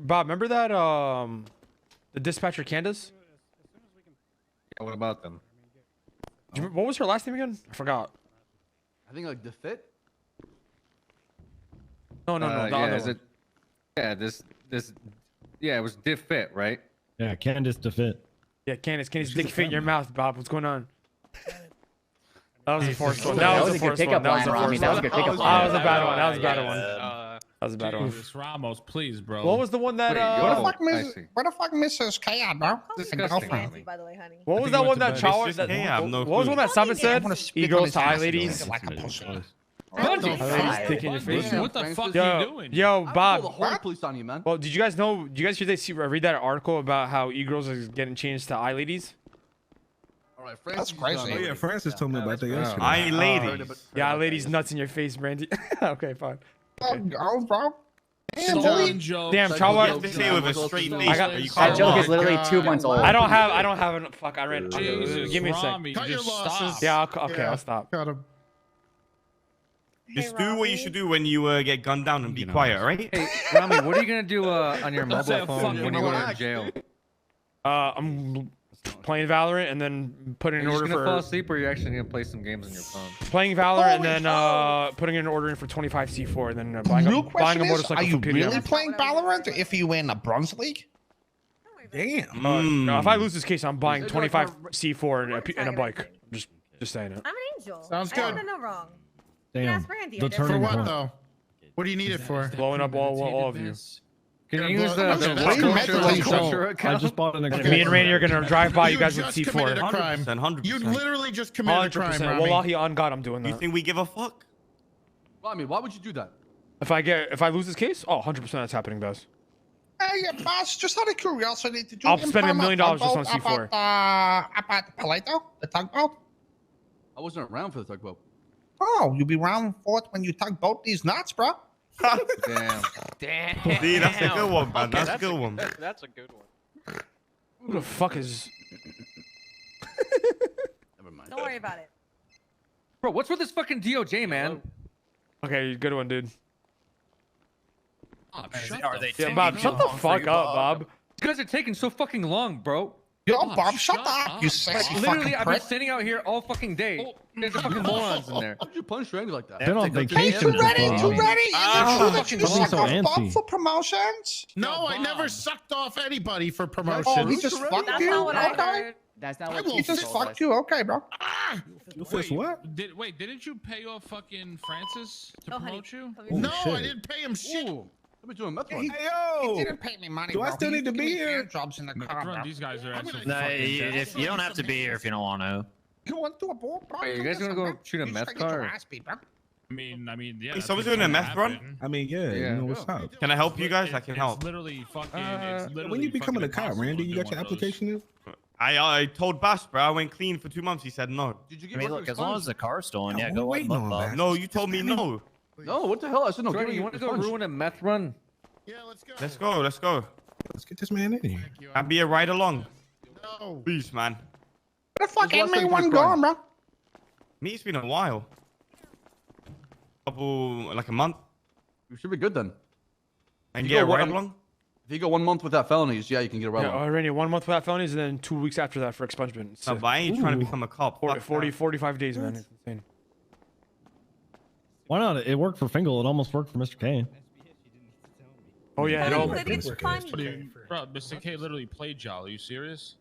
Bob? Remember that? The dispatcher Candace. Yeah, what about them? What was her last name again? I forgot. I think like the fit. No. The yeah, other is one. it? Yeah, this. Yeah, it was diff fit, right? Yeah, Candace to fit. Yeah, Candace dick fit in your mouth, Bob. What's going on? That was a forced one. That That was was a a good forced one. pickup That was line, a Rami. forced That was a one. good pickup That line. was a bad one. That was a bad one. Yeah. That was a bad one. Jesus Ramos, please, bro. What was the one that? Where the fuck, I see. where the fuck Mrs. K bro? Disgusting. Fancy, by the way, honey. What I was think that he one went that to bed. Chawa? It's just- yeah, I have no What was the one that clue. Simon I said? wanna He spit on goes his to ass ladies. like a pussy. Ladies dick in your face. What the fuck are you doing? Yo, I would call the Bob. whole police on you, man. Well, did you guys know? Did you guys read that article about how e-girls is getting changed to i-ladies? All right, That's Francis crazy. is on Oh yeah, it. Francis told me about that yesterday. I ladies. Yeah, ladies nuts in your face, Brandy. Okay, fine. Oh, bro. Sean joke. Damn, Psycho Chawa. joke. They say it with a straight face. I got- but you that can't That joke lie. is literally 2 months old. I don't have an fuck. I ran. Jesus, Give me a sec. Rami, Cut your just losses. stop. Yeah, okay, I'll stop. Got him. Just do what you should do when you get gunned down and be quiet, right? Hey, Rami, what are you gonna do on your Don't say mobile a phone fucking when you go to relax. jail? I'm playing Valorant and then putting Are an you just order gonna fall for asleep, or are you actually gonna play some games on your phone? playing Valorant and then putting an order in for 25 C4 and then buying Real a question is, motorcycle are you for PDM. really playing Valorant if you win a bronze league? Damn. No, if I lose this case, I'm buying Is it like 25 C4 and a bike. Just saying it. I'm an angel. Sounds I good. done no wrong. Damn. Ask Randy, I The did. For turning what point. though? What do you need it for? Blowing up all of you. Can Yeah, you use but- the What do you meant to culture- do? culture I account? just bought an Me extension. and Randy are gonna drive by you guys with just committed a C4. crime. 100%. You literally just committed a crime, 100%. Rami. Wallahi on God, I'm doing You that. think we give a fuck? Rami, why would you do that? If I lose this case, 100% that's happening, guys. Hey, boss, just out of curiosity, did you I'll spend $1 million just on inform C4. about the Paleto, the tugboat? I wasn't around for the tugboat. Oh, you'll be round fourth when you tugboat these nuts, bro. Damn. Dude, that's a good one, man. That's a good one. That's a good one. Who the fuck is? Never mind. Don't worry about it. Bro, what's with this fucking DOJ, man? Okay, good one, dude. Oh, Yeah, Bob, shut the fuck up, Bob. These guys are taking so fucking long, bro. Yo, Oh, Bob, shut shut up, up. you Like, sexy literally, fucking I've been prick. standing out here all fucking day. There's fucking morons in there. Why would you punch Randy like that? Been on Hey, vacation. too for ready, fun. too ready. Is it true that you just Don't be sucked so off Bob antsy. for promotions? No, I never sucked off anybody for Oh, promotions. he he just just fucked That's you? not what I Okay. heard. That's not I what will he just told fuck us. you. Okay, bro. You fist what? Didn't you pay off fucking Francis to Oh, honey, promote you? come here. No, shit. I didn't pay him shit. Ooh, let me do a meth He, run. Hey, yo. he didn't pay me money. Do I bro. still He need to used be give me here? hand jobs in the car, bro. These guys are actually No, fucking if you don't have to be here if you don't want to. You want to do a ball, bro? Wait, you Come guys get gonna some, go bro. shoot a You meth just gotta get your car? ass beat, bro. I mean, yeah. Hey, that's someone's what's doing a gonna meth run? happen. I mean, yeah, you know what's up. Can I help you guys? I can help. It's literally fucking. When you becoming a cop, Randy, you got your application in? I told Bass, bro. I went clean for 2 months. He said no. Did you I get mean, work look, as long as the car's stolen, yeah, go ahead and look up. No, you told me no. No, what the hell? I said no. Jordan, you want to go ruin a meth run? Yeah, let's go. Let's go. Let's go. Let's get this man in here. I'll be a ride along. No. Please, man. Where the fuck When's the last time ain't me you one did gone, crime? bro? Me, it's been a while. Like a month. You should be good then. And You get a go ride one- along. If you go 1 month without felonies, yeah, you can get a ride. Yeah, Randy, 1 month without felonies, and then 2 weeks after that for expungement. No, but I ain't trying to become a cop. 45 days, man. It's insane. Why not? It worked for Fingal. It almost worked for Mr. K. Oh yeah, it all. It's funny. Bro, Mr. K literally played Jolly. Are you serious?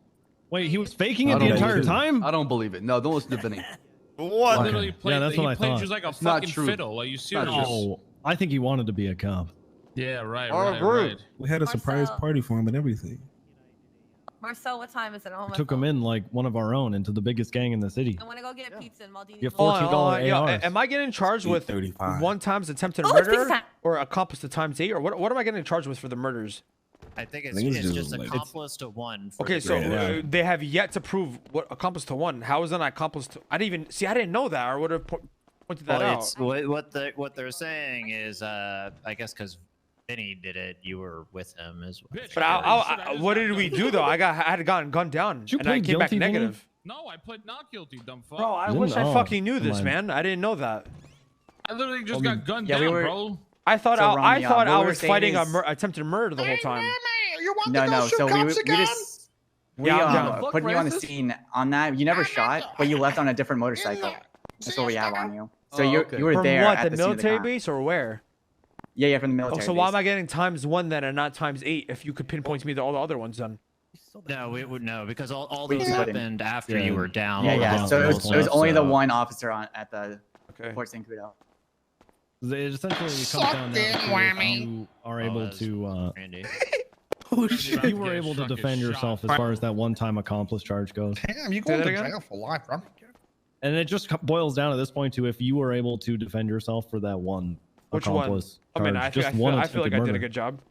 Wait, he was faking I it the don't entire believe it. time? I don't believe it. No, don't listen to Vinny. What? Literally played. Yeah, that's he what I played thought. just like a It's not fucking true. fiddle. Are you not serious? true. Oh, I think he wanted to be a cop. Yeah, right, Oh, right, rude. right. We had a surprise Marcel. party for him and everything. Marcel, what time is it? Oh, We took him in like one of our own into the biggest gang in the city. I want to go get pizza in Maldini. Get Hold on, $14 yo, ARs. am I getting charged with 835. 1 times attempted Oh, it's pizza murder time. or accomplice to times 8, or what am I getting charged with for the murders? I think I think it's it's just just like- accomplice to 1. for Okay, the so murder. they have yet to prove what accomplice to 1. How is that accomplice to? I didn't know that, or would have pointed that Well, out. it's what they're saying is, I guess because Vinny did it, you were with him as well. But what did we do though? I had gotten gunned down, Did you and I plead came back guilty, Vinny? negative. No, I pled not guilty, dumb fuck. Bro, I Didn't wish I know. fucking knew Come this, on. man. I didn't know that. I literally just I mean, got gunned yeah, we down, were- bro. I thought So, I Rmaee, thought what I we were was saying fighting is- a attempted murder the whole time. You want No, to go no. shoot So cops we again? just we Yeah, I'm down. put you on the scene on that. You never shot, but you left on a different motorcycle. That's what we have on you. So you were From there what, at the scene of military crime. base or where? Yeah, from the Oh, military. so why base. am I getting ×1 then and not ×8 if you could pinpoint to me all the other ones then? No, we would know because all We those couldn't. happened after Yeah. you were down. Yeah, all the yeah. So it was hospitals only the so- one officer at the Okay. Fort St. Cudo. It essentially comes Suck down it, down to Whammy. if you are able that's to Randy. if you were able to defend yourself as far as that one-time accomplice charge goes. Damn, you Say going that to again? jail for life, bro. And it just boils down at this point to if you were able to defend yourself for that one Which one? accomplice I mean, charge, I just one feel like attempted I did a murder. good job.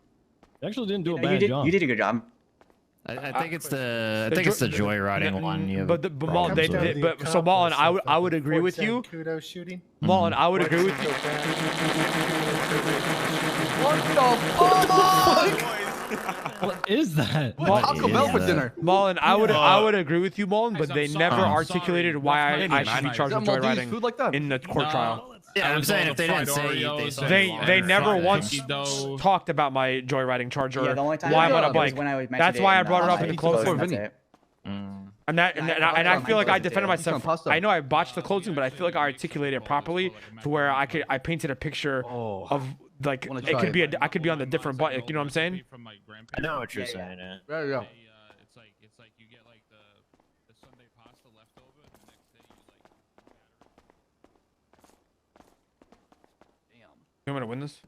You actually didn't do a You bad did. job. You did a good job. I think it's the joyriding one. You have But a but problem Mullen, with. but so Mullen, I would agree with you. Kudo shooting. Mullen, I would agree with you. What is that? Taco Bell for dinner. Mullen, I would agree with you, Mullen, but they never articulated why I should be charged with joyriding Food like that? in the court trial. Yeah, I'm saying if they didn't say, They never once talked about my joyriding charge or Yeah, the only time why I'm on a was bike. when I mentioned That's it why I in, brought it up my in the closing, closing. that's it. And I feel like I defended He's on myself. pasta. I know I botched the closing, but I feel like I articulated it properly to where I painted a picture of like Wanna it try could it. be I could be on the different bike. You know what I'm saying? I know what you're saying. Yeah, yeah. It's like you get like the Sunday pasta left over, and the next day you like. You want me to win this?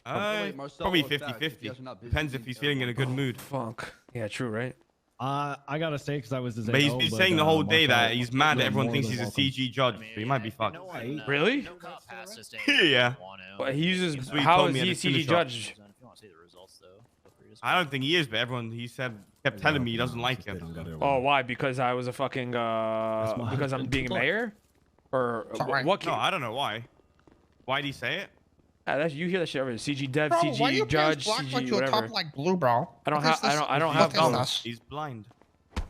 Probably 50-50. Depends if he's feeling in a good mood. Fuck. Yeah, true, right? I gotta say, because I was his But he's AO, been saying the whole day that he's mad that you're everyone more thinks than he's a welcome. CG judge. So he might be fucked. Really? No cop passed this day. Yeah. But he uses. That's what he How told is me at he a the finish CG up. judge? If you want to see the results, though, feel free to I don't think he is, but everyone he said kept telling me he doesn't like him. Oh, why? Because I was a fucking because I'm being a mayor, or what? No, I don't know why. Why did he say it? You hear that shit over CG dev, Bro, why you CG judge, black like CG you're whatever. top like blue, bro? I don't What is have. this? I don't What have. is Blue. this? He's blind.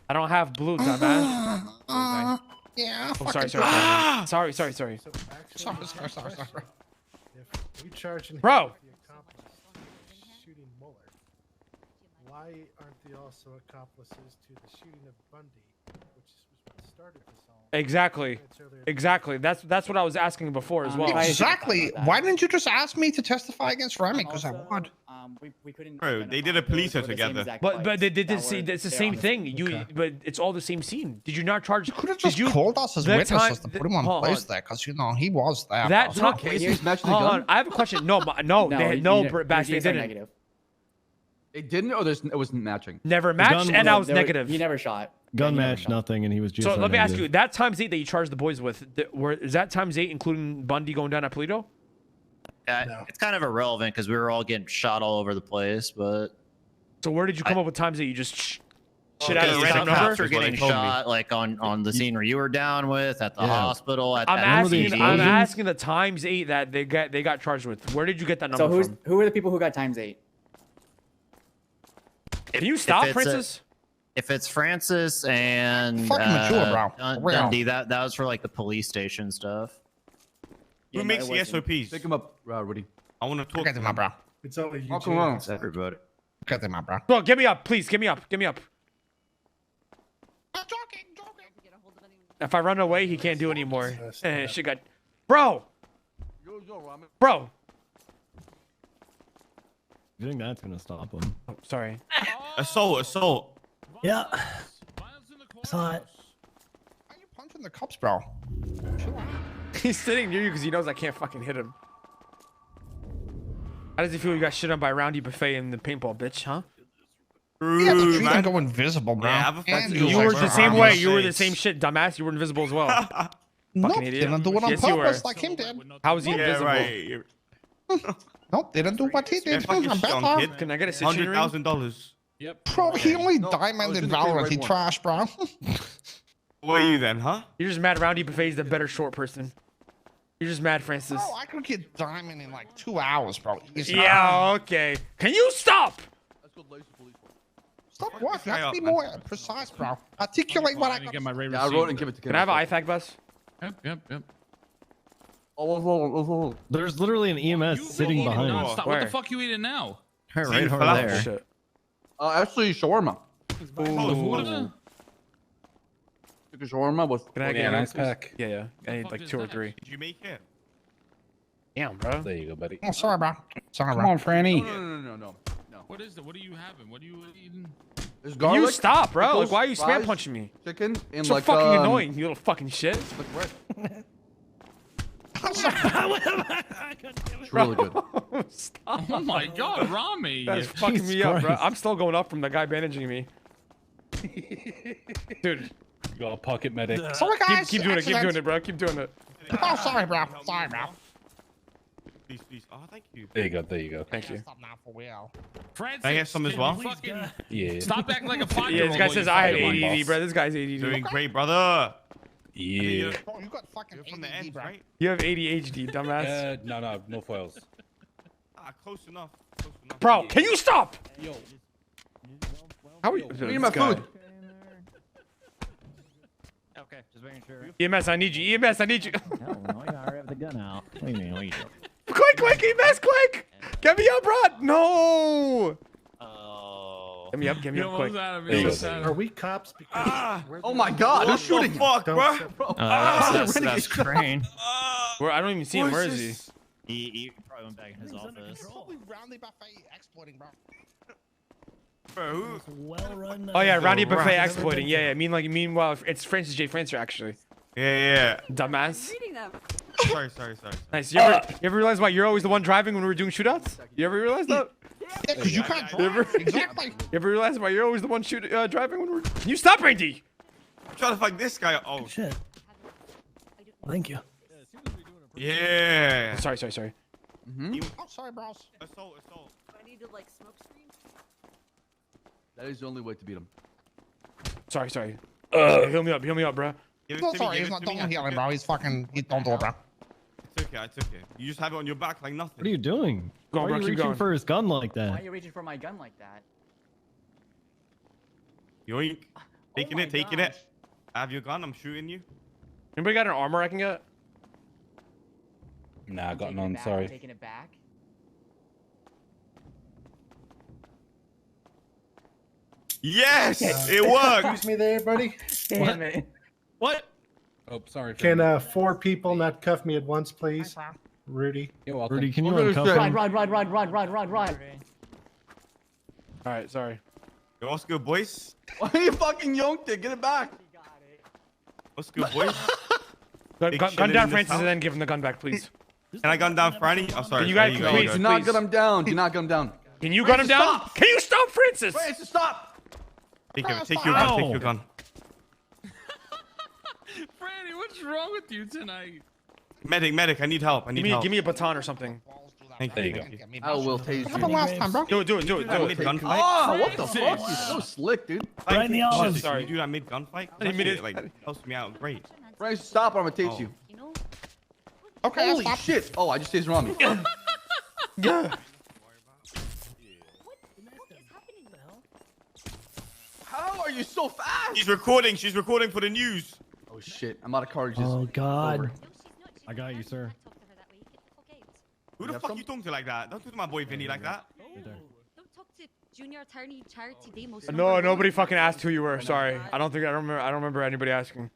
I don't have blue, dumbass. Yeah. Oh, sorry. Sorry. Sorry. Sorry. If we charge an Bro. the accomplice shooting Mueller, why aren't they also accomplices to the shooting of Bundy, which is what started this all? Exactly. Exactly. That's what I was asking before as well. Exactly. Why didn't you just ask me to testify against Rmaee? Because I would. We couldn't. Bro, they did a police together. But they did see it's the same thing. But it's all the same scene. Did you not charge? You could have just called us as witnesses to put him on hold place on. there, because he was there. That bro. time. Hold on. I have a question. No, Bass, they didn't. Negative. It didn't, or it wasn't matching. Never matched, and I was negative. He never shot. Gun match, nothing, and he was just. So let me ask you: that ×8 that you charged the boys with, is that ×8 including Bundy going down at Polito? It's kind of irrelevant because we were all getting shot all over the place, but. So where did you come up with ×8? You just shit out Because of a the random cops number? were getting shot, like on the scene where you were down with, at the hospital. At I'm that asking the ×8 that they got charged with. Where did you get that number from? Who are the people who got ×8? Can you stop, it's Princess? If it's Francis and Fucking mature, bro. For real. Dundee, that was for like the police station stuff. Who makes the SOPs? Pick him up, Rudy. I want to talk Look at to them, him. bro. It's only you. Welcome along. It's everybody. Look at them, bro. Bro, get me up, please. Get me up. Get me up. If I run away, he can't do anymore. Shit got. Bro. Bro. You think that's gonna stop him? Oh, sorry. Assault. Yeah. Saw it. Why are you punching the cops, bro? He's sitting near you because he knows I can't fucking hit him. How does he feel you got shit on by Roundy Buffet in the paintball, bitch, huh? Yeah, the tree don't go invisible, bro. Yeah, have a fucking And You were the same way. You were the sakes. same shit, dumbass. You were invisible as well. Nope, Fucking idiot. didn't do it on Yes, you were. purpose like him did. How was he Yeah, invisible? right. Nope, didn't do what he Yeah, did. fucking I'm shit on, better. kid. Can I get a situation ring? $100,000. Yep. Bro, he only No, I was diamonded in the Valorant. red He one. trash, bro. What are you then, huh? You're just mad Roundy Buffet is the better short person. You're just mad, Francis. Bro, I could get diamond in like 2 hours, bro. Easy. Yeah, okay. Can you stop? Stop what? You have to be more precise, bro. Articulate what I Fine, got. get my Ray Yeah, I wrote and give it to Can I have an IFAC bus? Yep. There's literally an EMS sitting behind us. What the fuck you eating now? Right over there. Shit. Actually, shawarma. Ooh. Took a shawarma with. Can I get Yeah, a nice please? pack. Yeah, yeah. I need fuck like is 2 or that? 3. Did you make it? Damn, bro. There you go, buddy. Oh, sorry, bro. Sorry, Come bro. on, Franny. No. What is it? What are you having? What are you eating? There's Can garlic. you stop, bro? pickles, Like, why are you spam fries, punching me? Chicken and So like fucking annoying, you little fucking shit. It's really good. Stop. Oh my god, Rmaee. That's fucking me up, bro. I'm still going up from the guy bandaging me. Dude. You got a pocket medic. Sorry, guys. Keep doing it, keep doing it, bro. Keep doing it. Oh, sorry, bro. Sorry, bro. Please. Oh, thank you. There you go. There you go. Thank you. Stop now for real. Francis, Can I get some as can well? you fucking Yeah. Stop acting like a 5-year-old. Yeah, this guy while says you I had fight him. ADD, bro. This guy's ADD. Doing great, brother. Yeah. Bro, you got fucking You're from the ADD, end, bro. right? You have ADHD, dumbass. No foils. Close enough. Close enough. Bro, can you stop? Yo. How are you? Give me my food. Okay, just making sure. EMS, I need you. EMS, I need you. Hell no, you already have the gun out. What do you mean? What are you doing? Quick, EMS, quick! Get me up, Rod! No! Oh. Get me up, You quick. almost had him. There you You go. almost had Are him. we cops? Because Oh my god, who's shooting? Fuck, bro. That's Crane. I don't even see him. Where is he? He probably went back in his office. Probably Roundy Buffet exploiting, bro. Bro, Well run. Oh yeah, Roundy Buffet exploiting. Yeah. Meanwhile, it's Francis J. Francer actually. Yeah. Dumbass. Reading them. Sorry. Nice. You ever realize why you're always the one driving when we were doing shootouts? You ever realize that? Yeah, because you can't drive. Exactly. You ever realize why you're always the one driving when we're? Can you stop, Randy? I'm trying to find this guy. Oh, Shit. Thank you. yeah. Sorry. Oh, sorry, bros. Assault. Do I need to like smoke screen? That is the only way to beat him. Sorry. Heal me up, bro. Give it No, to me, sorry, give he's it not. to Don't me, I heal took him, it. bro. He's fucking. He don't do it, bro. It's okay. You just have it on your back like nothing. What are you doing? Go on, Why bro, are you keep reaching going. for his gun like Why are that? you reaching for my gun like that? Yoink. Taking my it. gosh. I have your gun. I'm shooting you. Anybody got an armor I can get? Nah, I got Taking none. it back, Sorry. Taking it back. Yes, it worked. Excuse me there, buddy. Damn it. What? Oh, sorry. Can Franny. 4 people not cuff me at once, please? Hi, Rudy. You're welcome. Rudy, can you We're gonna uncuff say- him? Rod. All right, sorry. Yo, what's good, boys? Why are you fucking yonked it? Get it back. What's good, boys? Gun Big down chillin' in this Francis house. and then give him the gun back, please. Can I gun down Franny? Oh, sorry. Can you there guys go, please- you go. Do not get him down. Do not get him down. Can you gun him down? Stop. Can you stop, Francis? Francis, stop. Take your gun. Take your gun. Franny, what's wrong with you tonight? Medic. I need help. I need help. Give me a baton or something. Thank There you you. go. I will tase What happened last time, bro? Do it. Mid gunfight. Oh, what the fuck? You're so slick, dude. Right in the olives. Sorry. You do that mid gunfight? He made it- Like helps me out. Great. Francis, stop or I'm gonna tase you. You know? Okay, I'll Holy stop. shit. Oh, I just tased Rami. Yeah. How are you so fast? She's recording. She's recording for the news. Oh shit. I'm out of cartridges. Oh God. Over. I got you, sir. Who the fuck you talking to like that? Don't talk to my boy Vinny like that. Right there. Don't talk to Junior Attorney Charity Demos. No, nobody fucking asked who you were. Sorry. I don't remember anybody asking.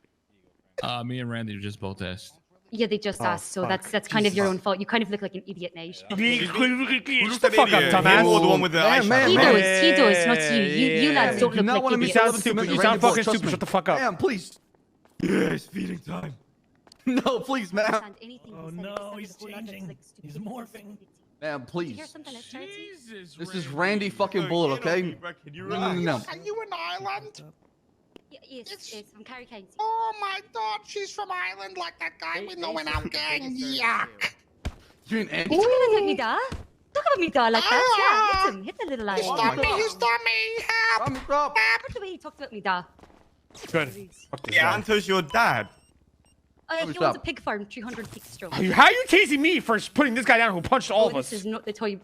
Me and Randy just both asked. Yeah, they just Oh, asked, so fuck. that's kind of your own fault. You kind of look like an idiot now. Shut the fuck up, Him dumbass. or the one with the eyeshadow. He right? does, not you. You lads don't Do look not like want to be You idiots. sound stupid. You sound fucking stupid. Shut the fuck up. Ma'am, please. Yeah, it's feeding time. No, please, ma'am. Oh no, he's changing. He's morphing. Ma'am, Did you please. hear something at Charity? Jesus, This is Randy fucking Bullet, okay? No. Are you in Ireland? Yes, I'm Carrie County. Oh my god, she's from Ireland like that guy we know in our gang. Yuck. You're an ant. He's talking about me, da. Talk about me, da, like that. Yeah, hit the little eye. You stop me, you stop me. Help. Rami, stop. Look the way he talked about me, da. Good. Fuck this Yeah, guy. Anto's your dad. He owns stop. a pig farm, 300 pigs strong. How are you tasing me for putting this guy down who punched all of This us? is not the toy.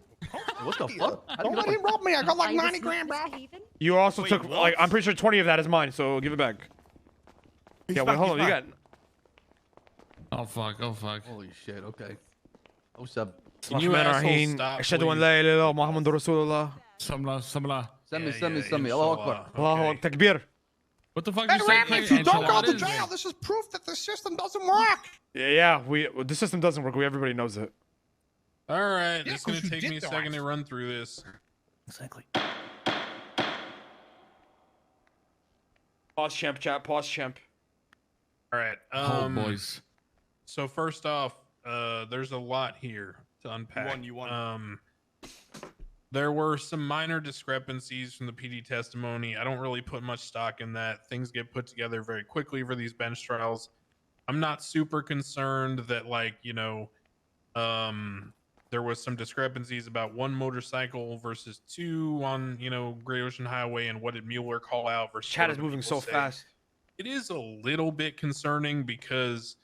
What the fuck? How do Don't you let know? him rob me. I got like I was 90 grand, bro. misbehaving. You also Wait, took what? like I'm pretty sure 20 of that is mine, so give it back. He's Yeah, back, wait, hold on. he's You back. got Oh fuck! Oh fuck! Holy shit! Okay. 07. Can you assholes stop, أشهد أن please? لا إله إلا الله محمد رسول الله. Samla. Send me. Allahu Akbar. Allahu Akbar. Takbir. What the fuck Hey, you saying? Rmaee, if you don't go to jail, this is proof that the system doesn't work. Yeah, the system doesn't work. Everybody knows it. All right, Yeah, it's gonna 'cause you take did me a that. second to run through this. Exactly. Pause champ chat. Pause champ. All right, boys. So first off, there's a lot here to unpack. You won. There were some minor discrepancies from the PD testimony. I don't really put much stock in that. Things get put together very quickly for these bench trials. I'm not super concerned that, like, you know, there was some discrepancies about one motorcycle versus two on, you know, Great Ocean Highway, and what did Mueller call out versus Chat what is other moving people so say. fast. It is a little bit concerning because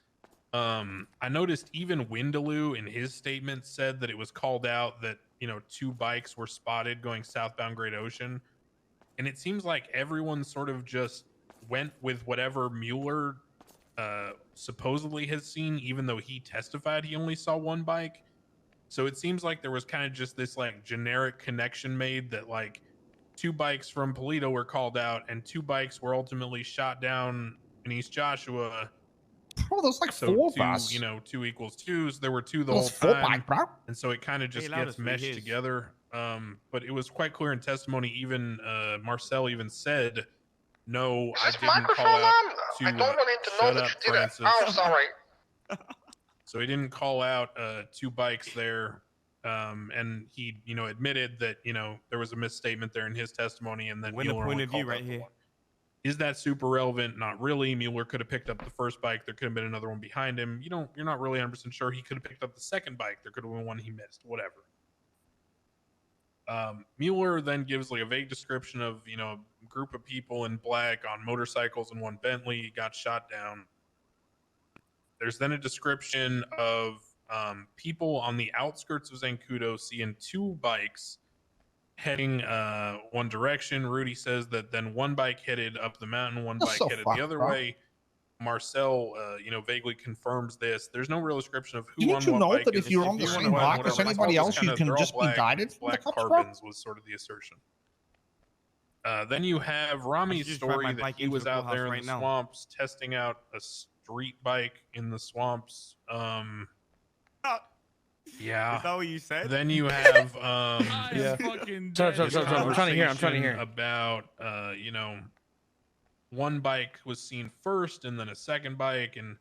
I noticed even Windaloo in his statement said that it was called out that, you know, two bikes were spotted going southbound Great Ocean. And it seems like everyone sort of just went with whatever Mueller supposedly has seen, even though he testified he only saw one bike. So it seems like there was kind of just this like generic connection made that like two bikes from Polito were called out and two bikes were ultimately shot down in East Joshua. Bro, there's like So four two, of us. you know, 2 equals 2. So there were two the There's whole four time. bike, bro. And so it kind of just allowed us gets to meshed his. together. But it was quite clear in testimony. Even Marcel even said, "No, I didn't call out to I don't want him to know shut that up, you did it. Francis." Oh, sorry. So he didn't call out two bikes there. And he, you know, admitted that, you know, there was a misstatement there in his testimony, and then Win the Mueller point only of view called right out the here. one. Is that super relevant? Not really. Mueller could have picked up the first bike. There could have been another one behind him. You're not really 100% sure. He could have picked up the second bike. There could have been one he missed. Whatever. Mueller then gives like a vague description of, you know, a group of people in black on motorcycles and one Bentley got shot down. There's then a description of people on the outskirts of Zancudo seeing two bikes heading one direction. Rudy says that then one bike headed up the mountain, one That's bike so headed fucked, the other bro. way. Marcel, you know, vaguely confirms this. There's no real description of who Didn't on you what know bike that is if you're on the who same what, bike as whatever. It's all anybody just else, you kinda- can they're all just be black, guided from the black cops, bro? carbons was sort of the assertion. Then you have Rami's just drive story my that bike he into was the out there courthouse in right the now. swamps testing out a street bike in the swamps. Yeah. Is that what you said? Then you have Yeah. Fucking Sorry, dead. I'm trying to hear. About you know, one bike was seen first and then a second bike, and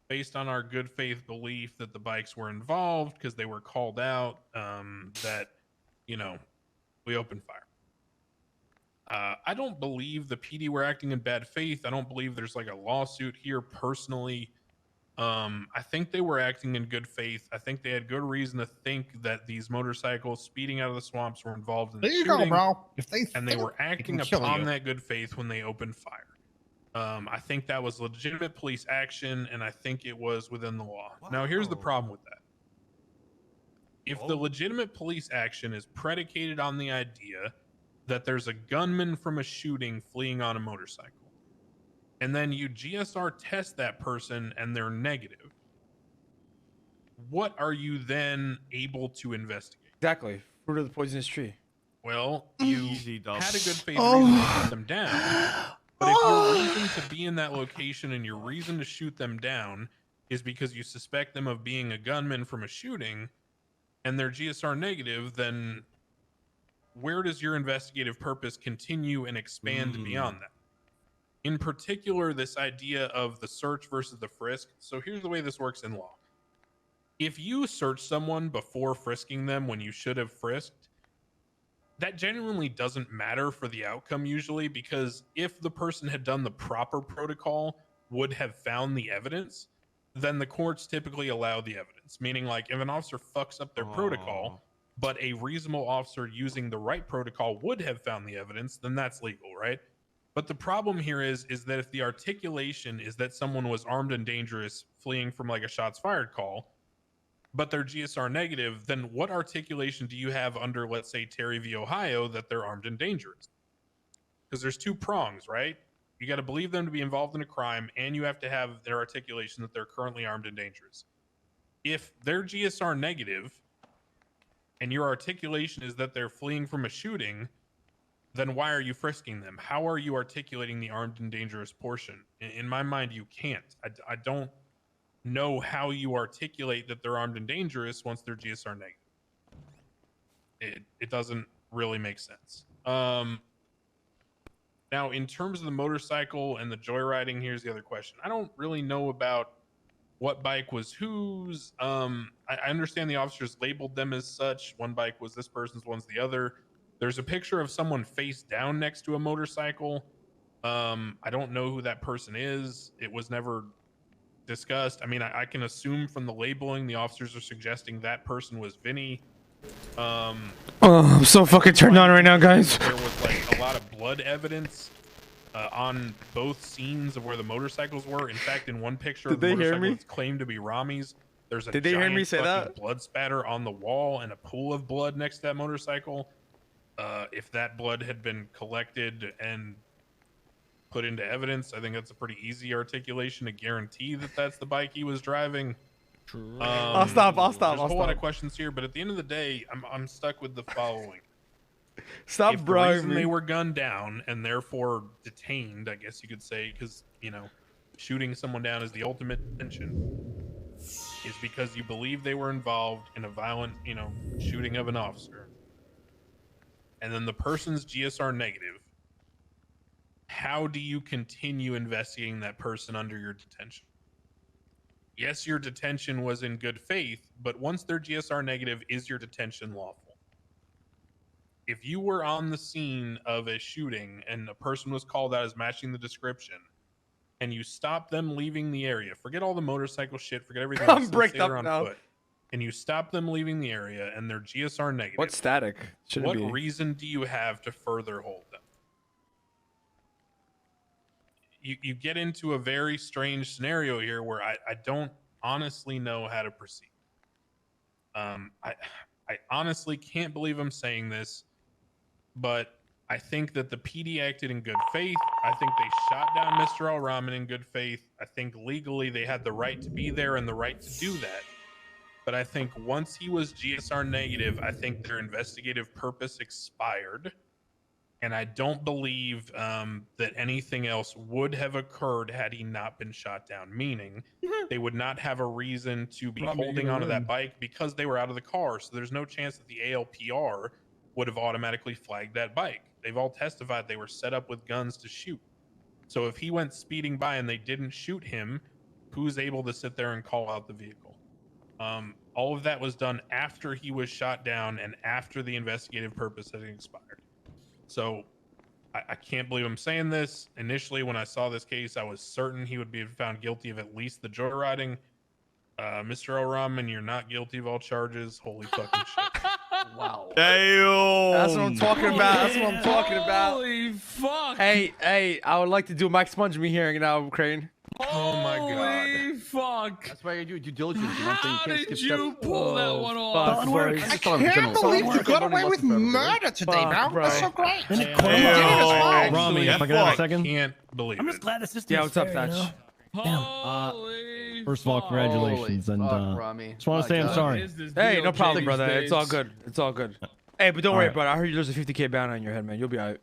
based on our good faith belief that the bikes were involved because they were called out, that, you know, we opened fire. I don't believe the PD were acting in bad faith. I don't believe there's like a lawsuit here personally. I think they were acting in good faith. I think they had good reason to think that these motorcycles speeding out of the swamps were involved in the There you shooting, go, bro. If they and they think were acting can kill upon you. that good faith when they opened fire. I think that was legitimate police action, and I think it was within the law. Now, here's the problem with that. If the legitimate police action is predicated on the idea that there's a gunman from a shooting fleeing on a motorcycle, and then you GSR test that person and they're negative, what are you then able to investigate? Exactly. Fruit of the poisonous tree. Well, you Easy, dub. had a good faith reason to shoot them down. But if your reason to be in that location and your reason to shoot them down is because you suspect them of being a gunman from a shooting and they're GSR negative, then where does your investigative purpose continue and expand beyond that? In particular, this idea of the search versus the frisk. So here's the way this works in law. If you search someone before frisking them when you should have frisked, that genuinely doesn't matter for the outcome usually, because if the person had done the proper protocol, would have found the evidence, then the courts typically allow the evidence. Meaning, like, if an officer fucks up their protocol, but a reasonable officer using the right protocol would have found the evidence, then that's legal, right? But the problem here is that if the articulation is that someone was armed and dangerous fleeing from like a shots fired call, but they're GSR negative, then what articulation do you have under, let's say, Terry v. Ohio, that they're armed and dangerous? Because there's two prongs, right? You got to believe them to be involved in a crime, and you have to have their articulation that they're currently armed and dangerous. If they're GSR negative, and your articulation is that they're fleeing from a shooting, then why are you frisking them? How are you articulating the armed and dangerous portion? In my mind, you can't. I don't know how you articulate that they're armed and dangerous once they're GSR negative. It doesn't really make sense. Now, in terms of the motorcycle and the joyriding, here's the other question. I don't really know about what bike was whose. I understand the officers labeled them as such. One bike was this person's, one's the other. There's a picture of someone face down next to a motorcycle. I don't know who that person is. It was never discussed. I mean, I can assume from the labeling, the officers are suggesting that person was Vinny. Oh, I'm so fucking turned on right now, guys. There was like a lot of blood evidence on both scenes of where the motorcycles were. In fact, in one picture of the motorcycle that's claimed to be Rmaae's, there's a giant fucking blood spatter on the wall and a pool of blood next to that motorcycle. If that blood had been collected and put into evidence, I think that's a pretty easy articulation to guarantee that that's the bike he was driving. I'll stop. There's a whole lot of questions here, but at the end of the day, I'm stuck with the following. Stop, if bro. The reason they were gunned down and therefore detained, I guess you could say, because shooting someone down is the ultimate detention, is because you believe they were involved in a violent, shooting of an officer, and then the person's GSR negative. How do you continue investigating that person under your detention? Yes, your detention was in good faith, but once they're GSR negative, is your detention lawful? If you were on the scene of a shooting and a person was called out as matching the description, and you stop them leaving the area, forget all the motorcycle shit, forget everything else, I'm bricked up on now. foot, and you stop them leaving the area and they're GSR negative. What's static? Shouldn't what be. reason do you have to further hold them? You get into a very strange scenario here where I don't honestly know how to proceed. I honestly can't believe I'm saying this, but I think that the PD acted in good faith. I think they shot down Mr. Rmaee in good faith. I think legally they had the right to be there and the right to do that. But I think once he was GSR negative, I think their investigative purpose expired. And I don't believe that anything else would have occurred had he not been shot down, meaning they would not have a reason to be holding onto that bike because they were out of the car. So there's no chance that the ALPR would have automatically flagged that bike. They've all testified they were set up with guns to shoot. So if he went speeding by and they didn't shoot him, who's able to sit there and call out the vehicle? All of that was done after he was shot down and after the investigative purpose had expired. So I can't believe I'm saying this. Initially, when I saw this case, I was certain he would be found guilty of at least the joyriding. Mr. Rmaee, you're not guilty of all charges. Holy fucking shit. Wow. Damn. That's what I'm talking about. That's what I'm talking about. Holy fuck. Hey, I would like to do Mike Sponge me hearing now, Crane. Oh my god. Holy fuck. That's why you do due diligence. You know, How you can't skip did you steps. pull that one off? I can't believe you got away with murder today, bro. That's so great. You did it as well. Rmaee, if I can have a second. Can't believe I'm it. just glad the system's Yeah, what's up, fair, you Thatch? know? First of all, congratulations, and Rmaee. just want to say I'm sorry. Hey, no problem, brother. It's all good. It's all good. Hey, but don't worry, brother. I heard there's a 50K bounty on your head, man. You'll be alright.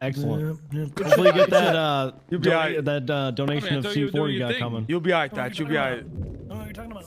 Excellent. Hopefully you get that You'll be alright. donation of C4 you got coming. You'll be alright, Thatch. You'll be alright. I don't know what you're talking about.